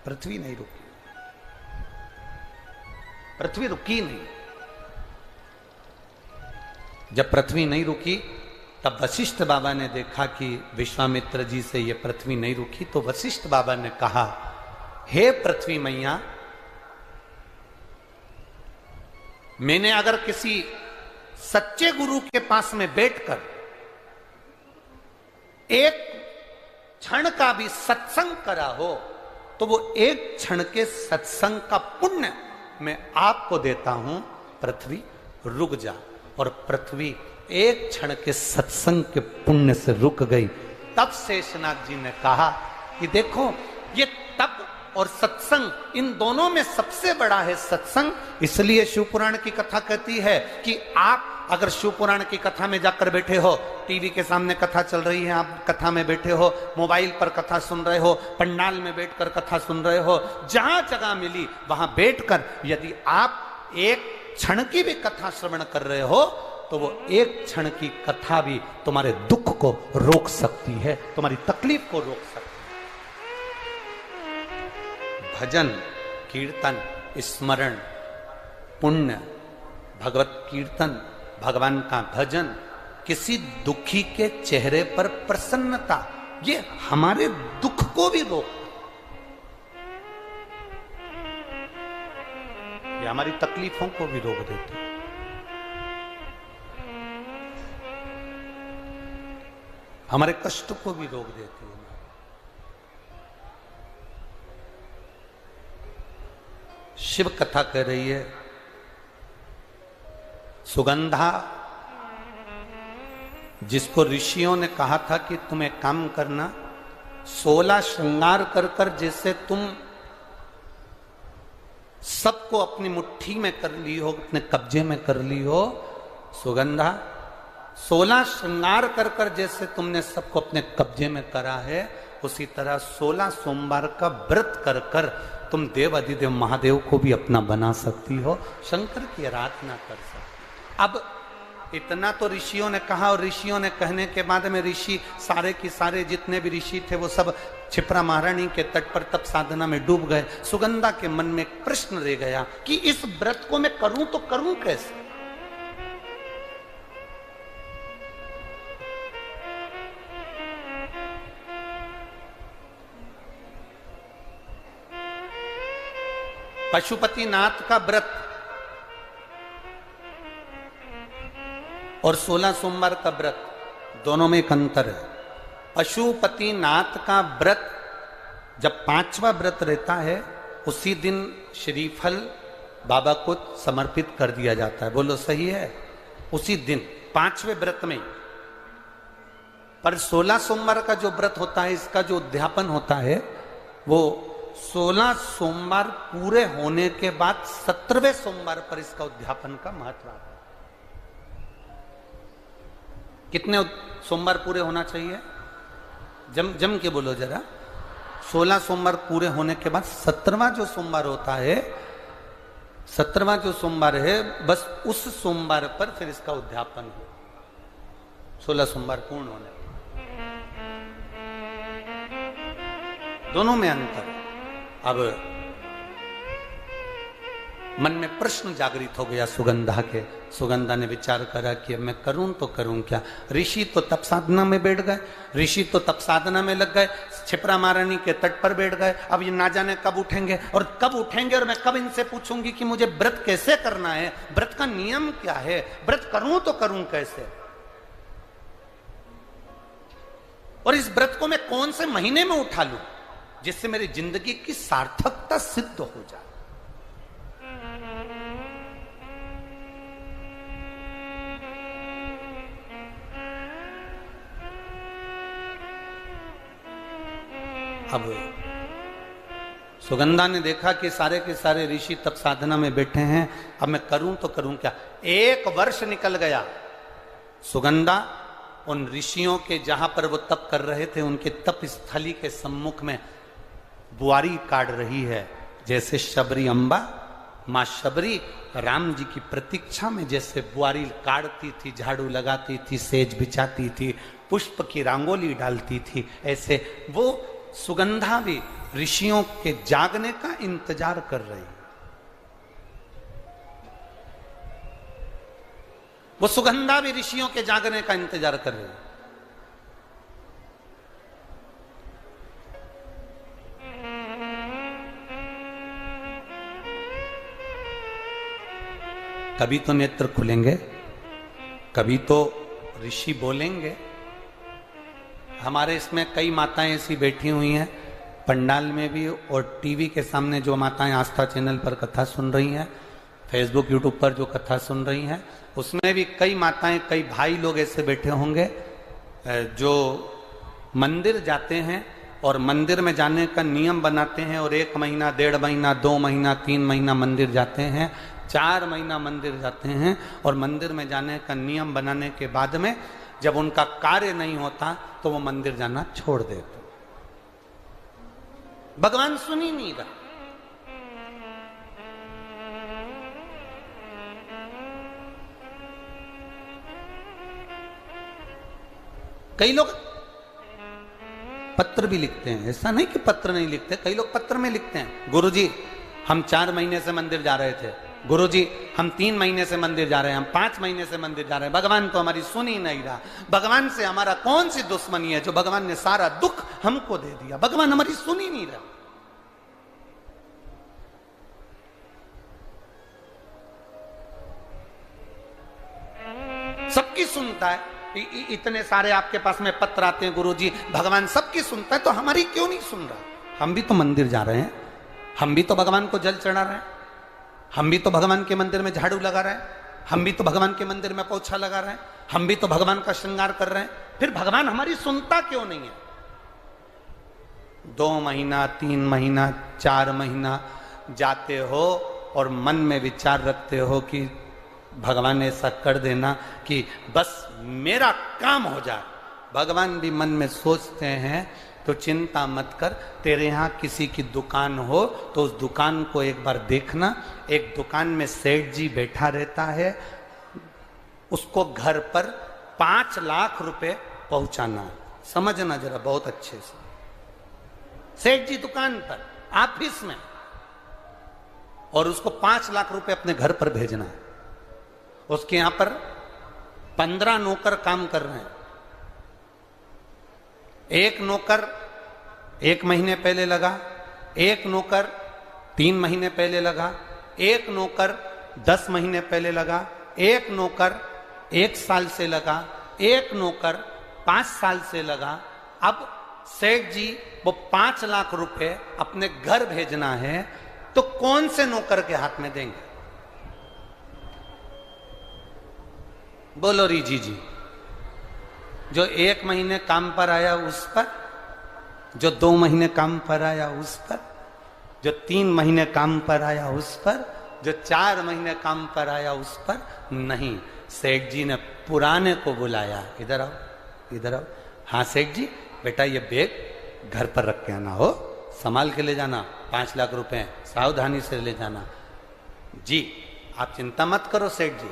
पृथ्वी नहीं रुकी, पृथ्वी रुकी नहीं। जब पृथ्वी नहीं रुकी तब वशिष्ठ बाबा ने देखा कि विश्वामित्र जी से ये पृथ्वी नहीं रुकी, तो वशिष्ठ बाबा ने कहा, हे पृथ्वी मैया, मैंने अगर किसी सच्चे गुरु के पास में बैठकर एक क्षण का भी सत्संग करा हो, तो वो एक क्षण के सत्संग का पुण्य मैं आपको देता हूं, पृथ्वी रुक जा। और पृथ्वी एक क्षण के सत्संग के पुण्य से रुक गई। तब शेषनाग जी ने कहा कि देखो, ये तप और सत्संग, इन दोनों में सबसे बड़ा है सत्संग। इसलिए शिवपुराण की कथा कहती है कि आप अगर शिवपुराण की कथा में जाकर बैठे हो, टीवी के सामने कथा चल रही है, आप कथा में बैठे हो, मोबाइल पर कथा सुन रहे हो, पंडाल में बैठकर कथा सुन रहे हो, जहां जगह मिली वहां बैठकर यदि आप एक क्षण की भी कथा श्रवण कर रहे हो, तो वो एक क्षण की कथा भी तुम्हारे दुख को रोक सकती है, तुम्हारी तकलीफ को रोक सकती है। भजन, कीर्तन, स्मरण, पुण्य, भगवत कीर्तन, भगवान का भजन, किसी दुखी के चेहरे पर प्रसन्नता, ये हमारे दुख को भी रोक, ये हमारी तकलीफों को भी रोक देती है। हमारे कष्ट को भी रोक देती है। शिव कथा कह रही है, सुगंधा, जिसको ऋषियों ने कहा था कि तुम एक काम करना, 16 श्रृंगार कर कर जैसे तुम सबको अपनी मुट्ठी में कर ली हो, अपने कब्जे में कर ली हो, सुगंधा, 16 श्रृंगार कर कर जैसे तुमने सबको अपने कब्जे में करा है, उसी तरह 16 सोमवार का व्रत कर कर तुम देव अधिदेव महादेव को भी अपना बना सकती हो, शंकर की आराधना कर सकती। अब इतना तो ऋषियों ने कहा, और ऋषियों ने कहने के बाद में ऋषि सारे की सारे जितने भी ऋषि थे वो सब क्षिप्रा महारानी के तट पर तप साधना में डूब गए। सुगंधा के मन में एक प्रश्न रह गया कि इस व्रत को मैं करूं तो करूं कैसे। पशुपतिनाथ का व्रत और 16 सोमवार का व्रत, दोनों में एक अंतर है। पशुपतिनाथ का व्रत जब 5वां व्रत रहता है, उसी दिन श्रीफल बाबा को समर्पित कर दिया जाता है। बोलो सही है? उसी दिन 5वें व्रत में। पर 16 सोमवार का जो व्रत होता है, इसका जो उद्यापन होता है, वो 16 सोमवार पूरे होने के बाद 17वें सोमवार पर इसका उद्यापन का महत्व आता है। कितने सोमवार पूरे होना चाहिए? जम के बोलो जरा। 16 सोमवार पूरे होने के बाद 17वां जो सोमवार होता है, 17वां जो सोमवार है, बस उस सोमवार पर फिर इसका उद्यापन हो। 16 सोमवार पूर्ण होने, दोनों में अंतर। अब मन में प्रश्न जागृत हो गया सुगंधा के। सुगंधा ने विचार करा कि अब मैं करूं तो करूं क्या। ऋषि तो तप साधना में बैठ गए, ऋषि तो तप साधना में लग गए, क्षिप्रा महारानी के तट पर बैठ गए। अब ये ना जाने कब उठेंगे और कब उठेंगे, और मैं कब इनसे पूछूंगी कि मुझे व्रत कैसे करना है, व्रत का नियम क्या है, व्रत करूं तो करूं कैसे, और इस व्रत को मैं कौन से महीने में उठा लूं जिससे मेरी जिंदगी की सार्थकता सिद्ध हो जाए। अब सुगंधा ने देखा कि सारे के सारे ऋषि तप साधना में बैठे हैं, अब मैं करूं तो करूं क्या। 1 वर्ष निकल गया। सुगंधा उन ऋषियों के जहां पर वो तप कर रहे थे, उनके तप स्थली के सम्मुख में बुआरी काट रही है। जैसे शबरी अम्बा, मां शबरी राम जी की प्रतीक्षा में जैसे बुआरी काटती थी, झाड़ू लगाती थी, सेज बिछाती थी, पुष्प की रंगोली डालती थी, ऐसे वो सुगंधा भी ऋषियों के जागने का इंतजार कर रही। वो सुगंधा भी ऋषियों के जागने का इंतजार कर रही है। कभी तो नेत्र खुलेंगे, कभी तो ऋषि बोलेंगे। हमारे इसमें कई माताएं ऐसी बैठी हुई हैं, पंडाल में भी और टीवी के सामने जो माताएं आस्था चैनल पर कथा सुन रही हैं, फेसबुक यूट्यूब पर जो कथा सुन रही हैं, उसमें भी कई माताएं, कई भाई लोग ऐसे बैठे होंगे जो मंदिर जाते हैं और मंदिर में जाने का नियम बनाते हैं और 1 महीना, 1.5 महीना, 2 महीना, 3 महीना मंदिर जाते हैं, 4 महीना मंदिर जाते हैं और मंदिर में जाने का नियम बनाने के बाद में जब उनका कार्य नहीं होता तो वो मंदिर जाना छोड़ देते। भगवान सुन ही नहीं रहा। कई लोग पत्र भी लिखते हैं, ऐसा नहीं कि पत्र नहीं लिखते, कई लोग पत्र में लिखते हैं, गुरुजी हम 4 महीने से मंदिर जा रहे थे, गुरुजी हम 3 महीने से मंदिर जा रहे हैं, हम 5 महीने से मंदिर जा रहे हैं, भगवान तो हमारी सुन ही नहीं रहा। भगवान से हमारा कौन सी दुश्मनी है जो भगवान ने सारा दुख हमको दे दिया, भगवान हमारी सुन ही नहीं रहा। सबकी सुनता है, इतने सारे आपके पास में पत्र आते हैं, गुरुजी भगवान सबकी सुनता है तो हमारी क्यों नहीं सुन रहा? हम भी तो मंदिर जा रहे हैं, हम भी तो भगवान को जल चढ़ा रहे हैं, हम भी तो भगवान के मंदिर में झाड़ू लगा रहे हैं, हम भी तो भगवान के मंदिर में पोछा लगा रहे हैं, हम भी तो भगवान का श्रृंगार कर रहे हैं, फिर भगवान हमारी सुनता क्यों नहीं है? 2 महीना, 3 महीना, 4 महीना जाते हो और मन में विचार रखते हो कि भगवान ऐसा कर देना कि बस मेरा काम हो जाए। भगवान भी मन में सोचते हैं तो चिंता मत कर, तेरे यहाँ किसी की दुकान हो तो उस दुकान को एक बार देखना। एक दुकान में सेठ जी बैठा रहता है, उसको घर पर 5 लाख रुपए पहुंचाना। समझना जरा बहुत अच्छे से, सेठ जी दुकान पर, ऑफिस में, और उसको 5 लाख रुपए अपने घर पर भेजना है। उसके यहां पर 15 नौकर काम कर रहे हैं। एक नौकर 1 महीने पहले लगा, एक नौकर 3 महीने पहले लगा, एक नौकर 10 महीने पहले लगा, एक नौकर 1 साल से लगा, एक नौकर 5 साल से लगा। अब सेठ जी वो 5 लाख रुपए अपने घर भेजना है तो कौन से नौकर के हाथ में देंगे? बोलो रीजी जी। जो 1 महीने काम पर आया उस पर, जो 2 महीने काम पर आया उस पर, जो 3 महीने काम पर आया उस पर, जो 4 महीने काम पर आया उस पर नहीं। सेठ जी ने पुराने को बुलाया, इधर आओ, इधर आओ। हाँ सेठ जी, बेटा ये बैग घर पर रख के आना, हो संभाल के ले जाना, 5 लाख रुपए सावधानी से ले जाना। जी आप चिंता मत करो सेठ जी,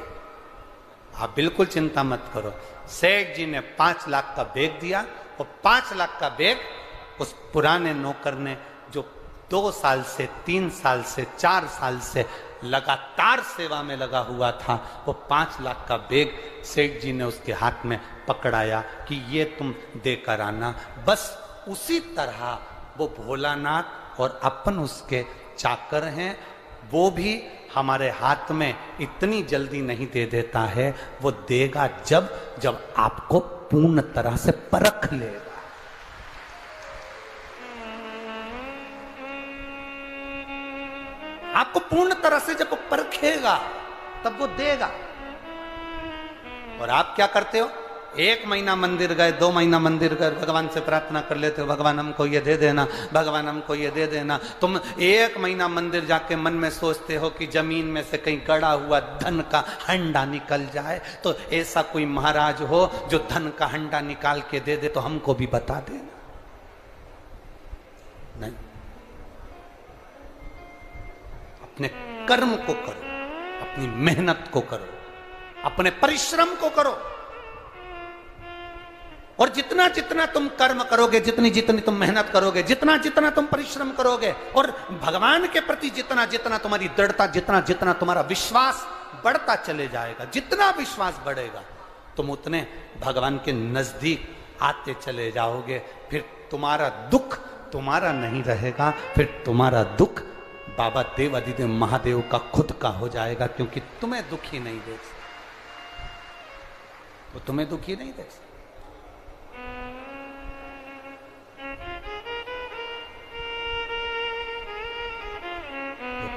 आप बिल्कुल चिंता मत करो। सेठ जी ने 5 लाख का बैग दिया, और 5 लाख का बैग उस पुराने नौकर ने जो 2 साल से, 3 साल से, 4 साल से लगातार सेवा में लगा हुआ था, वो 5 लाख का बैग सेठ जी ने उसके हाथ में पकड़ाया कि ये तुम देकर आना। बस उसी तरह वो भोलानाथ और अपन उसके चाकर हैं, वो भी हमारे हाथ में इतनी जल्दी नहीं दे देता है, वो देगा जब जब आपको पूर्ण तरह से परख लेगा। आपको पूर्ण तरह से जब वो परखेगा तब वो देगा। और आप क्या करते हो? 1 महीना मंदिर गए, 2 महीना मंदिर गए, भगवान से प्रार्थना कर लेते हो, भगवान हमको ये दे देना, भगवान हमको ये दे देना। तुम 1 महीना मंदिर जाके मन में सोचते हो कि जमीन में से कहीं गड़ा हुआ धन का हंडा निकल जाए, तो ऐसा कोई महाराज हो जो धन का हंडा निकाल के दे दे तो हमको भी बता देना। नहीं, अपने कर्म को करो, अपनी मेहनत को करो, अपने परिश्रम को करो। और जितना जितना तुम कर्म करोगे, जितनी जितनी तुम मेहनत करोगे, जितना जितना तुम परिश्रम करोगे, और भगवान के प्रति जितना जितना तुम्हारी दृढ़ता, जितना जितना तुम्हारा विश्वास बढ़ता चले जाएगा। जितना विश्वास बढ़ेगा तुम उतने भगवान के नजदीक आते चले जाओगे। फिर तुम्हारा दुख तुम्हारा नहीं रहेगा, फिर तुम्हारा दुख बाबा देव अधिदेव महादेव का खुद का हो जाएगा, क्योंकि तुम्हें दुखी नहीं देख सकते, वो तुम्हें दुखी नहीं देख सकते।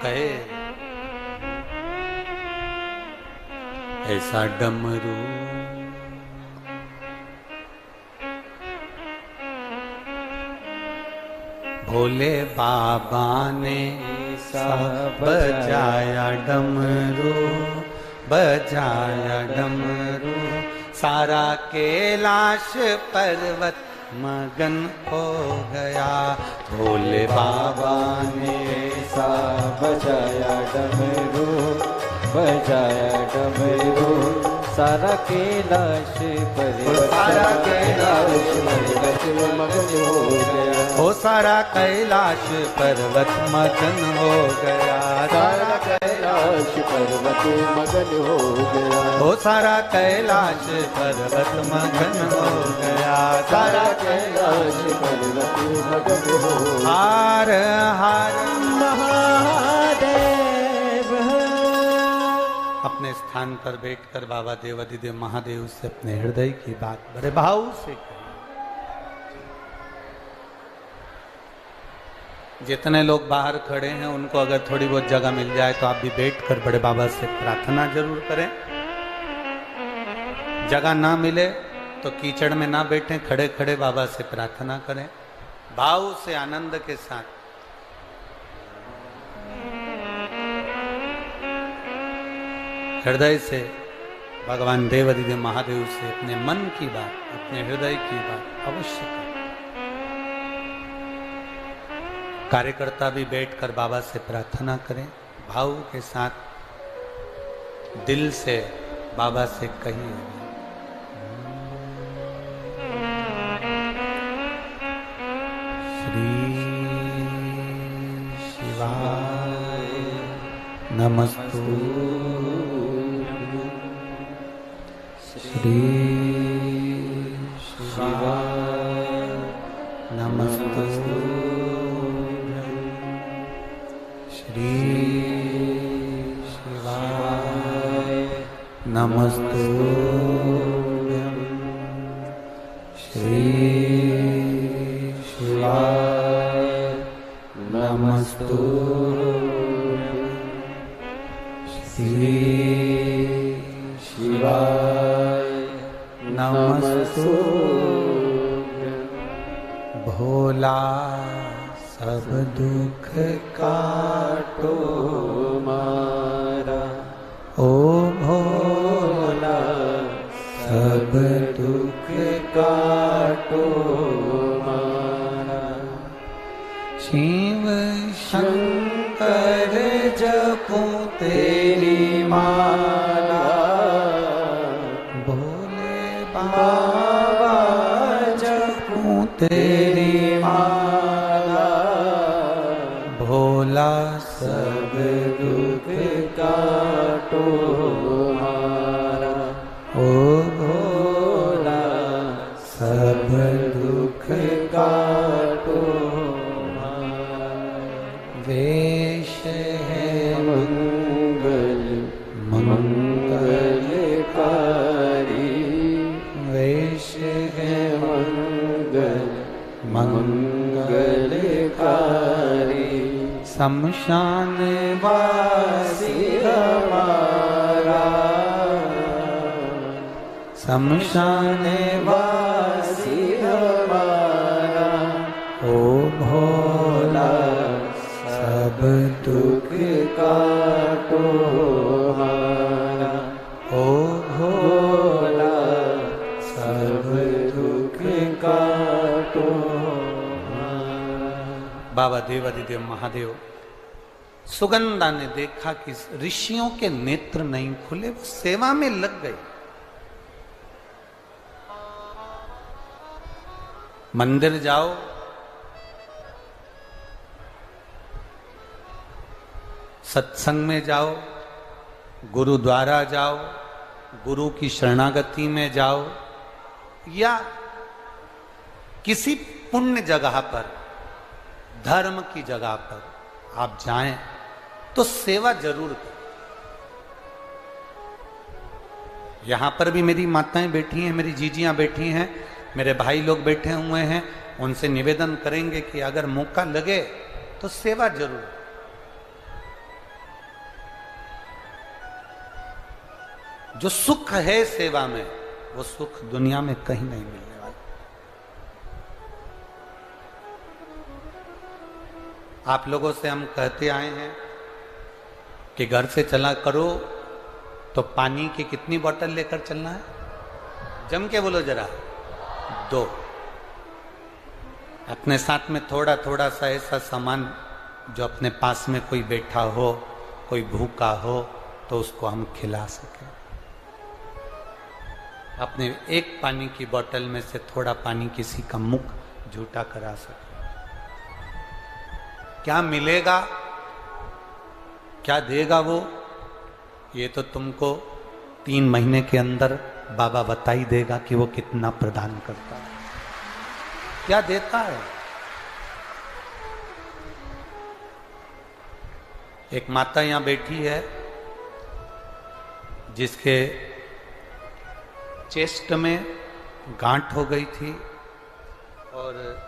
कहे ऐसा डमरू भोले बाबा ने बजाया डमरू, बजाया डमरू, सारा कैलाश पर्वत मगन हो गया। भोले बाबा ने सा बजाया डमरू, बजाया डमरू, सारा कैलाश पर्वत, सारा कैलाश पर्वत मगन हो गया। हो सारा कैलाश पर्वत मगन हो गया, सारा कैलाश पर्वत मगन हो गया। हो सारा कैलाश पर्वत मगन हो गया, सारा कैलाश पर्वत मगन हो गया। हार हार महादेव। अपने स्थान पर बैठकर बाबा देव अधिदेव महादेव से अपने हृदय की बात बड़े भाव से कही। जितने लोग बाहर खड़े हैं उनको अगर थोड़ी बहुत जगह मिल जाए तो आप भी बैठकर बड़े बाबा से प्रार्थना जरूर करें। जगह ना मिले तो कीचड़ में ना बैठें, खड़े खड़े बाबा से प्रार्थना करें भाव से, आनंद के साथ। हृदय से भगवान देव अधिदेव महादेव से अपने मन की बात, अपने हृदय की बात अवश्य करें। कार्यकर्ता भी बैठकर बाबा से प्रार्थना करें, भाव के साथ दिल से बाबा से कहिए। श्री शिवाय नमस्तु, श्री शिवाय नमस्तु, श्री शिवाय नमस्तु, श्री शिवाय नमस्तु, श्री शिवाय नमस्तु। भोला सब दुख काटो मारा, ओ भोला सब दुख काटो मारा। शिव शंकर जपूं तेरी माला, भोले बाबा जपूं तेरी माला, भोला सब दुख काटो मारा, ओ भोला सब दुख काटो वेश है मंगल मंगल कारी, वेश है मंगल मंगल कारी। शमशान वासी हमारा, शमशान वासी हमारा, ओ भोला सब दुख काटो हमारा, ओ भोला सब दुख काटो हमारा। बाबा देव अधिदेव महादेव सुगंधा ने देखा कि ऋषियों के नेत्र नहीं खुले, वो सेवा में लग गए। मंदिर जाओ, सत्संग में जाओ, गुरुद्वारा जाओ, गुरु की शरणागति में जाओ, या किसी पुण्य जगह पर, धर्म की जगह पर आप जाएं तो सेवा जरूर करें। यहां पर भी मेरी माताएं बैठी हैं, मेरी जीजियां बैठी हैं, मेरे भाई लोग बैठे हुए हैं, उनसे निवेदन करेंगे कि अगर मौका लगे तो सेवा जरूर। जो सुख है सेवा में, वो सुख दुनिया में कहीं नहीं मिलने वाला। आप लोगों से हम कहते आए हैं कि घर से चला करो तो पानी की कितनी बोतल लेकर चलना है? जम के बोलो जरा, 2। अपने साथ में थोड़ा थोड़ा सा ऐसा सामान जो अपने पास में कोई बैठा हो, कोई भूखा हो, तो उसको हम खिला सकें। अपने एक पानी की बोतल में से थोड़ा पानी किसी का मुख झूठा करा सके। क्या मिलेगा, क्या देगा वो, ये तो तुमको 3 महीने के अंदर बाबा बता ही देगा कि वो कितना प्रदान करता है, क्या देता है। एक माता यहां बैठी है जिसके चेस्ट में गांठ हो गई थी और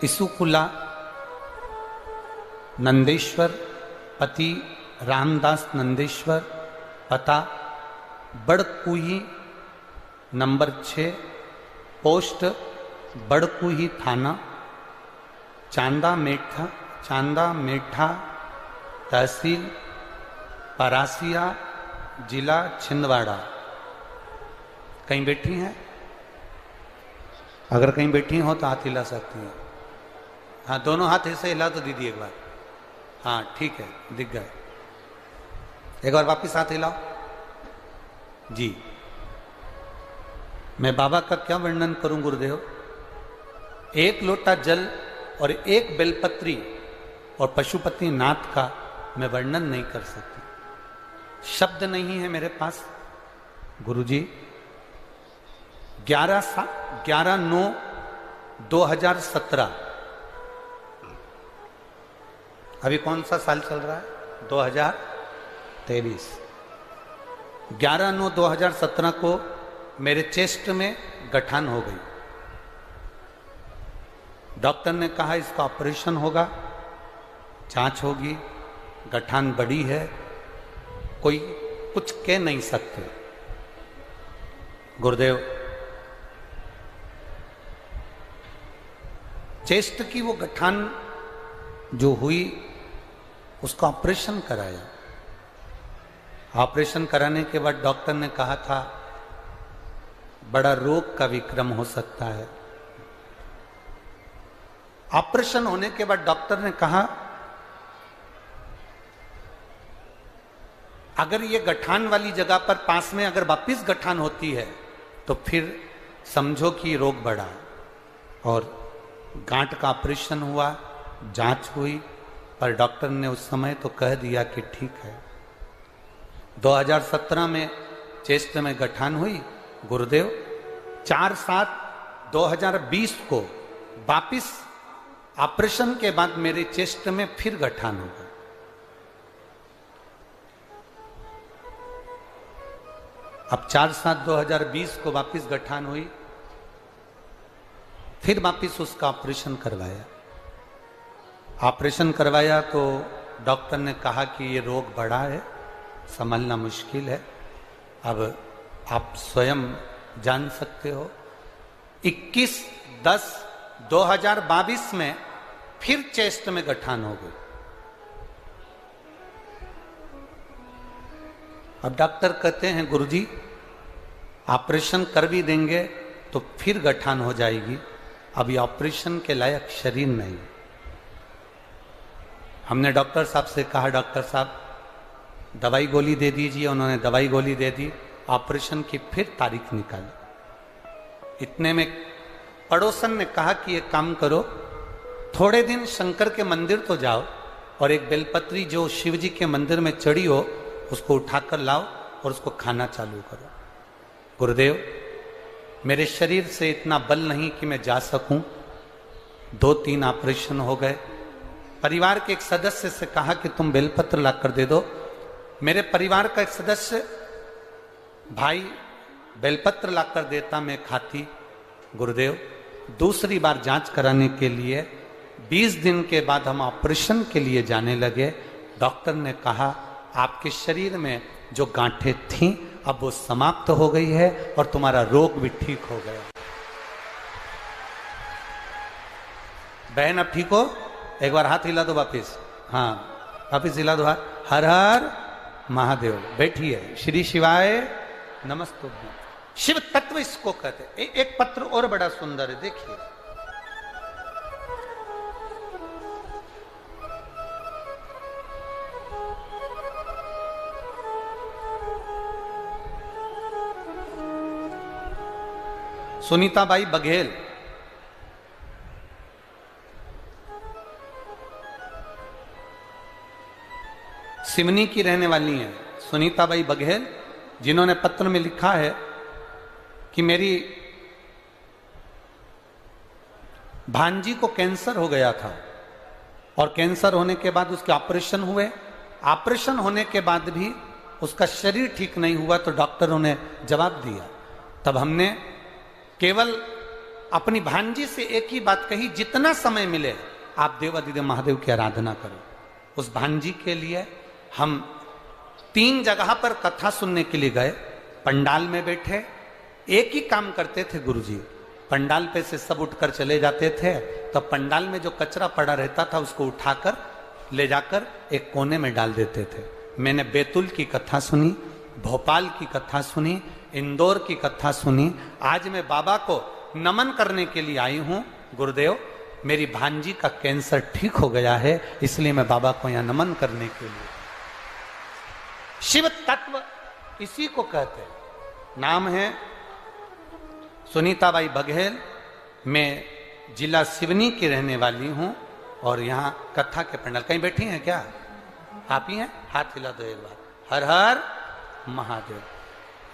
इसुकुला नंदेश्वर, पति रामदास नंदेश्वर, पता बड़कुही नंबर 6, पोस्ट बड़कुही थाना, चांदा मेठा तहसील परासिया, जिला छिंदवाड़ा। कहीं बैठी हैं? अगर कहीं बैठी हो तो हाथ हिला सकती हैं। हाँ, दोनों हाथ ऐसे हिला तो दीदी एक बार। हाँ ठीक है, दिख गए। एक बार वापिस हाथ हिलाओ जी। मैं बाबा का क्या वर्णन करूं गुरुदेव? 1 लोटा जल और 1 बेलपत्री और पशुपति नाथ का मैं वर्णन नहीं कर सकती, शब्द नहीं है मेरे पास। गुरुजी 11/9/2017, अभी कौन सा साल चल रहा है? 2023। 11/9/2017 को मेरे चेस्ट में गठान हो गई। डॉक्टर ने कहा इसका ऑपरेशन होगा, जांच होगी, गठान बड़ी है, कोई कुछ कह नहीं सकते। गुरुदेव चेस्ट की वो गठान जो हुई उसका ऑपरेशन कराया। ऑपरेशन कराने के बाद डॉक्टर ने कहा था बड़ा रोग का विक्रम हो सकता है। ऑपरेशन होने के बाद डॉक्टर ने कहा अगर ये गठान वाली जगह पर पास में अगर वापिस गठान होती है तो फिर समझो कि रोग बढ़ा। और गांठ का ऑपरेशन हुआ, जांच हुई, पर डॉक्टर ने उस समय तो कह दिया कि ठीक है। 2017 में चेस्ट में गठान हुई। गुरुदेव 4/7/2020 को वापिस ऑपरेशन के बाद मेरे चेस्ट में फिर गठान हो गया। अब 4/7/2020 को वापिस गठान हुई, फिर वापिस उसका ऑपरेशन करवाया। ऑपरेशन करवाया तो डॉक्टर ने कहा कि ये रोग बड़ा है, संभलना मुश्किल है। अब आप स्वयं जान सकते हो। 21/10/2022 में फिर चेस्ट में गठान हो गई। अब डॉक्टर कहते हैं गुरुजी ऑपरेशन कर भी देंगे तो फिर गठान हो जाएगी, अभी ऑपरेशन के लायक शरीर नहीं। हमने डॉक्टर साहब से कहा, डॉक्टर साहब दवाई गोली दे दीजिए। उन्होंने दवाई गोली दे दी, ऑपरेशन की फिर तारीख निकाली। इतने में पड़ोसन ने कहा कि एक काम करो, थोड़े दिन शंकर के मंदिर तो जाओ और एक बेलपत्री जो शिव जी के मंदिर में चढ़ी हो उसको उठाकर लाओ और उसको खाना चालू करो। गुरुदेव, मेरे शरीर से इतना बल नहीं कि मैं जा सकूं। 2-3 ऑपरेशन हो गए। परिवार के एक सदस्य से कहा कि तुम बेलपत्र ला कर दे दो। मेरे परिवार का एक सदस्य भाई बेलपत्र ला कर देता, मैं खाती। गुरुदेव, दूसरी बार जांच कराने के लिए 20 दिन के बाद हम ऑपरेशन के लिए जाने लगे। डॉक्टर ने कहा आपके शरीर में जो गांठें थीं अब वो समाप्त हो गई है और तुम्हारा रोग भी ठीक हो गया। बहन अब ठीक हो? एक बार हाथ हिला दो वापिस। हाँ, वापिस हिला दो हाथ। हर हर महादेव। बैठिए। श्री शिवाय नमस्तुभ्यं। शिव तत्व इसको कहते हैं। एक पत्र और बड़ा सुंदर है, देखिए। सुनीताबाई बघेल, सिवनी की रहने वाली हैं सुनीताबाई बघेल, जिन्होंने पत्र में लिखा है कि मेरी भांजी को कैंसर हो गया था और कैंसर होने के बाद उसके ऑपरेशन हुए। ऑपरेशन होने के बाद भी उसका शरीर ठीक नहीं हुआ तो डॉक्टरों ने जवाब दिया। तब हमने केवल अपनी भांजी से एक ही बात कही, जितना समय मिले आप देवाधिदेव महादेव की आराधना करो। उस भांजी के लिए हम 3 जगह पर कथा सुनने के लिए गए। पंडाल में बैठे, एक ही काम करते थे गुरुजी, पंडाल पे से सब उठकर चले जाते थे, तो पंडाल में जो कचरा पड़ा रहता था उसको उठाकर ले जाकर एक कोने में डाल देते थे। मैंने बैतूल की कथा सुनी, भोपाल की कथा सुनी, इंदौर की कथा सुनी। आज मैं बाबा को नमन करने के लिए आई हूं। गुरुदेव, मेरी भांजी का कैंसर ठीक हो गया है, इसलिए मैं बाबा को यहां नमन करने के लिए। शिव तत्व इसी को कहते हैं। नाम है सुनीताबाई बघेल। मैं जिला सिवनी की रहने वाली हूं और यहाँ कथा के पंडाल। कहीं बैठी हैं क्या? आप ही हैं? हाथ हिला दो एक बार। हर हर महादेव।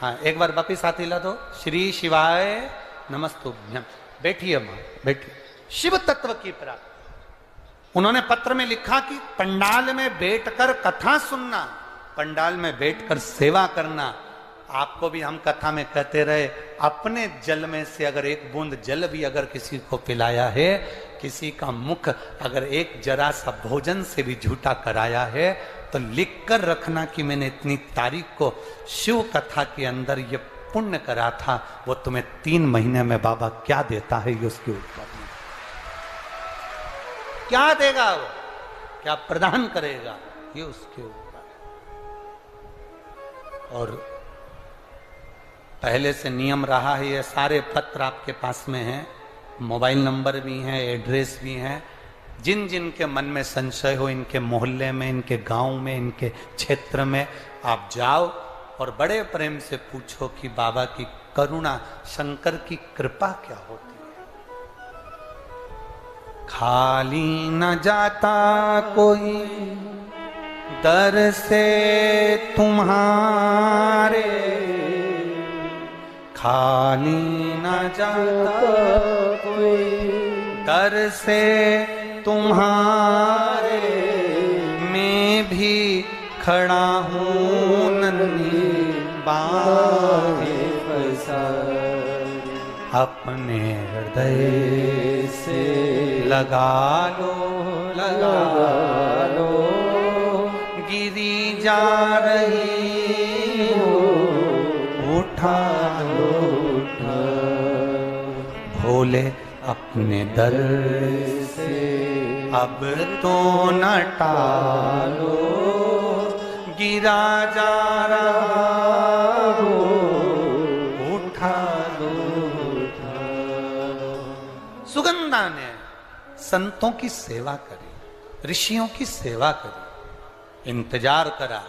हाँ, एक बार वापिस हाथ हिला दो। श्री शिवाय नमस्तुभ्यं। बैठिए मां, बैठिए। शिव तत्व की प्राप्ति। उन्होंने पत्र में लिखा कि पंडाल में बैठकर कथा सुनना, पंडाल में बैठकर सेवा करना। आपको भी हम कथा में कहते रहे, अपने जल में से अगर एक बूंद जल भी अगर किसी को पिलाया है, किसी का मुख अगर एक जरा सा भोजन से भी झूठा कराया है, तो लिख कर रखना कि मैंने इतनी तारीख को शिव कथा के अंदर ये पुण्य करा था। वो तुम्हें 3 महीने में बाबा क्या देता है ये उसके ऊपर, क्या देगा वो, क्या प्रदान करेगा ये उसके ऊपर। और पहले से नियम रहा है, ये सारे पत्र आपके पास में हैं, मोबाइल नंबर भी हैं, एड्रेस भी हैं। जिन जिन के मन में संशय हो, इनके मोहल्ले में, इनके गांव में, इनके क्षेत्र में आप जाओ और बड़े प्रेम से पूछो कि बाबा की करुणा, शंकर की कृपा क्या होती है। खाली न जाता कोई दर से तुम्हारे, खाली न जाता कोई दर से तुम्हारे, मैं भी खड़ा हूँ नन्ही बाहें पसार, अपने हृदय से लगा लो, लगा लो, गिरी जा रही हो, उठा लो, उठा। भोले अपने दर से अब तो न टालो, गिरा जा रहा हो, सुगंधा ने संतों की सेवा करी, ऋषियों की सेवा करी, इंतजार करा।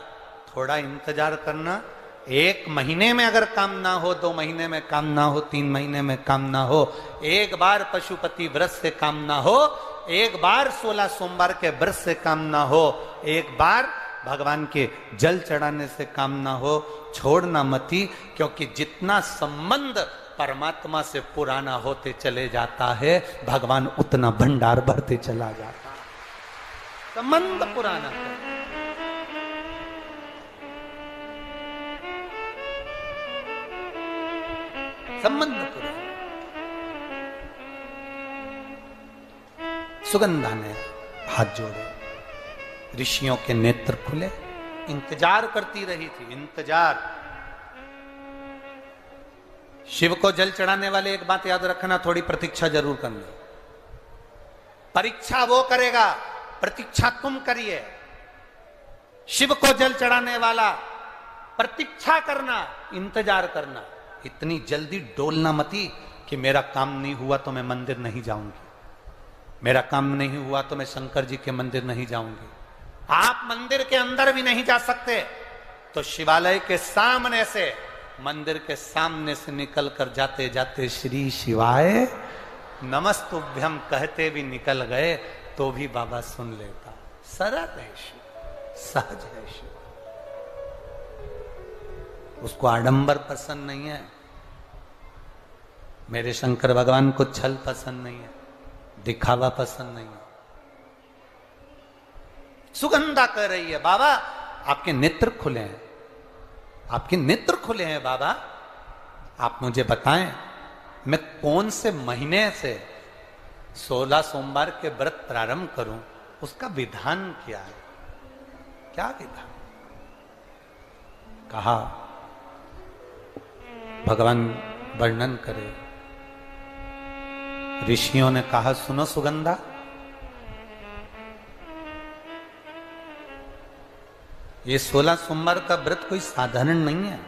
थोड़ा इंतजार करना, 1 महीने में अगर काम ना हो, 2 महीने में काम ना हो, 3 महीने में काम ना हो, एक बार पशुपति व्रत से काम ना हो, एक बार 16 सोमवार के व्रत से काम ना हो, एक बार भगवान के जल चढ़ाने से काम ना हो, छोड़ना मती, क्योंकि जितना संबंध परमात्मा से पुराना होते चले जाता है, भगवान उतना भंडार भरते चला जाता है। संबंध पुराना है। संबंध पुराना। सुगंधा ने हाथ जोड़े, ऋषियों के नेत्र खुले, इंतजार करती रही थी, इंतजार। शिव को जल चढ़ाने वाले एक बात याद रखना, थोड़ी प्रतीक्षा जरूर करना। परीक्षा वो करेगा, प्रतीक्षा तुम करिए। शिव को जल चढ़ाने वाला प्रतीक्षा करना, इंतजार करना। इतनी जल्दी डोलना मती कि मेरा काम नहीं हुआ तो मैं मंदिर नहीं जाऊंगी, मेरा काम नहीं हुआ तो मैं शंकर जी के मंदिर नहीं जाऊंगी। आप मंदिर के अंदर भी नहीं जा सकते तो शिवालय के सामने से, मंदिर के सामने से निकल कर जाते जाते श्री शिवाय नमस्तुभ्यम कहते भी निकल गए तो भी बाबा सुन लेता। सरल है शिव, सहज है शिव। उसको आडंबर पसंद नहीं है। मेरे शंकर भगवान को छल पसंद नहीं है, दिखावा पसंद नहीं है। सुगंधा कह रही है, बाबा आपके नेत्र खुले हैं, आपके नेत्र खुले हैं बाबा, आप मुझे बताएं मैं कौन से महीने से 16 सोमवार के व्रत प्रारंभ करूं, उसका विधान क्या है, क्या विधान। कहा भगवान वर्णन करे। ऋषियों ने कहा सुनो सुगंधा, ये 16 सोमवार का व्रत कोई साधारण नहीं है।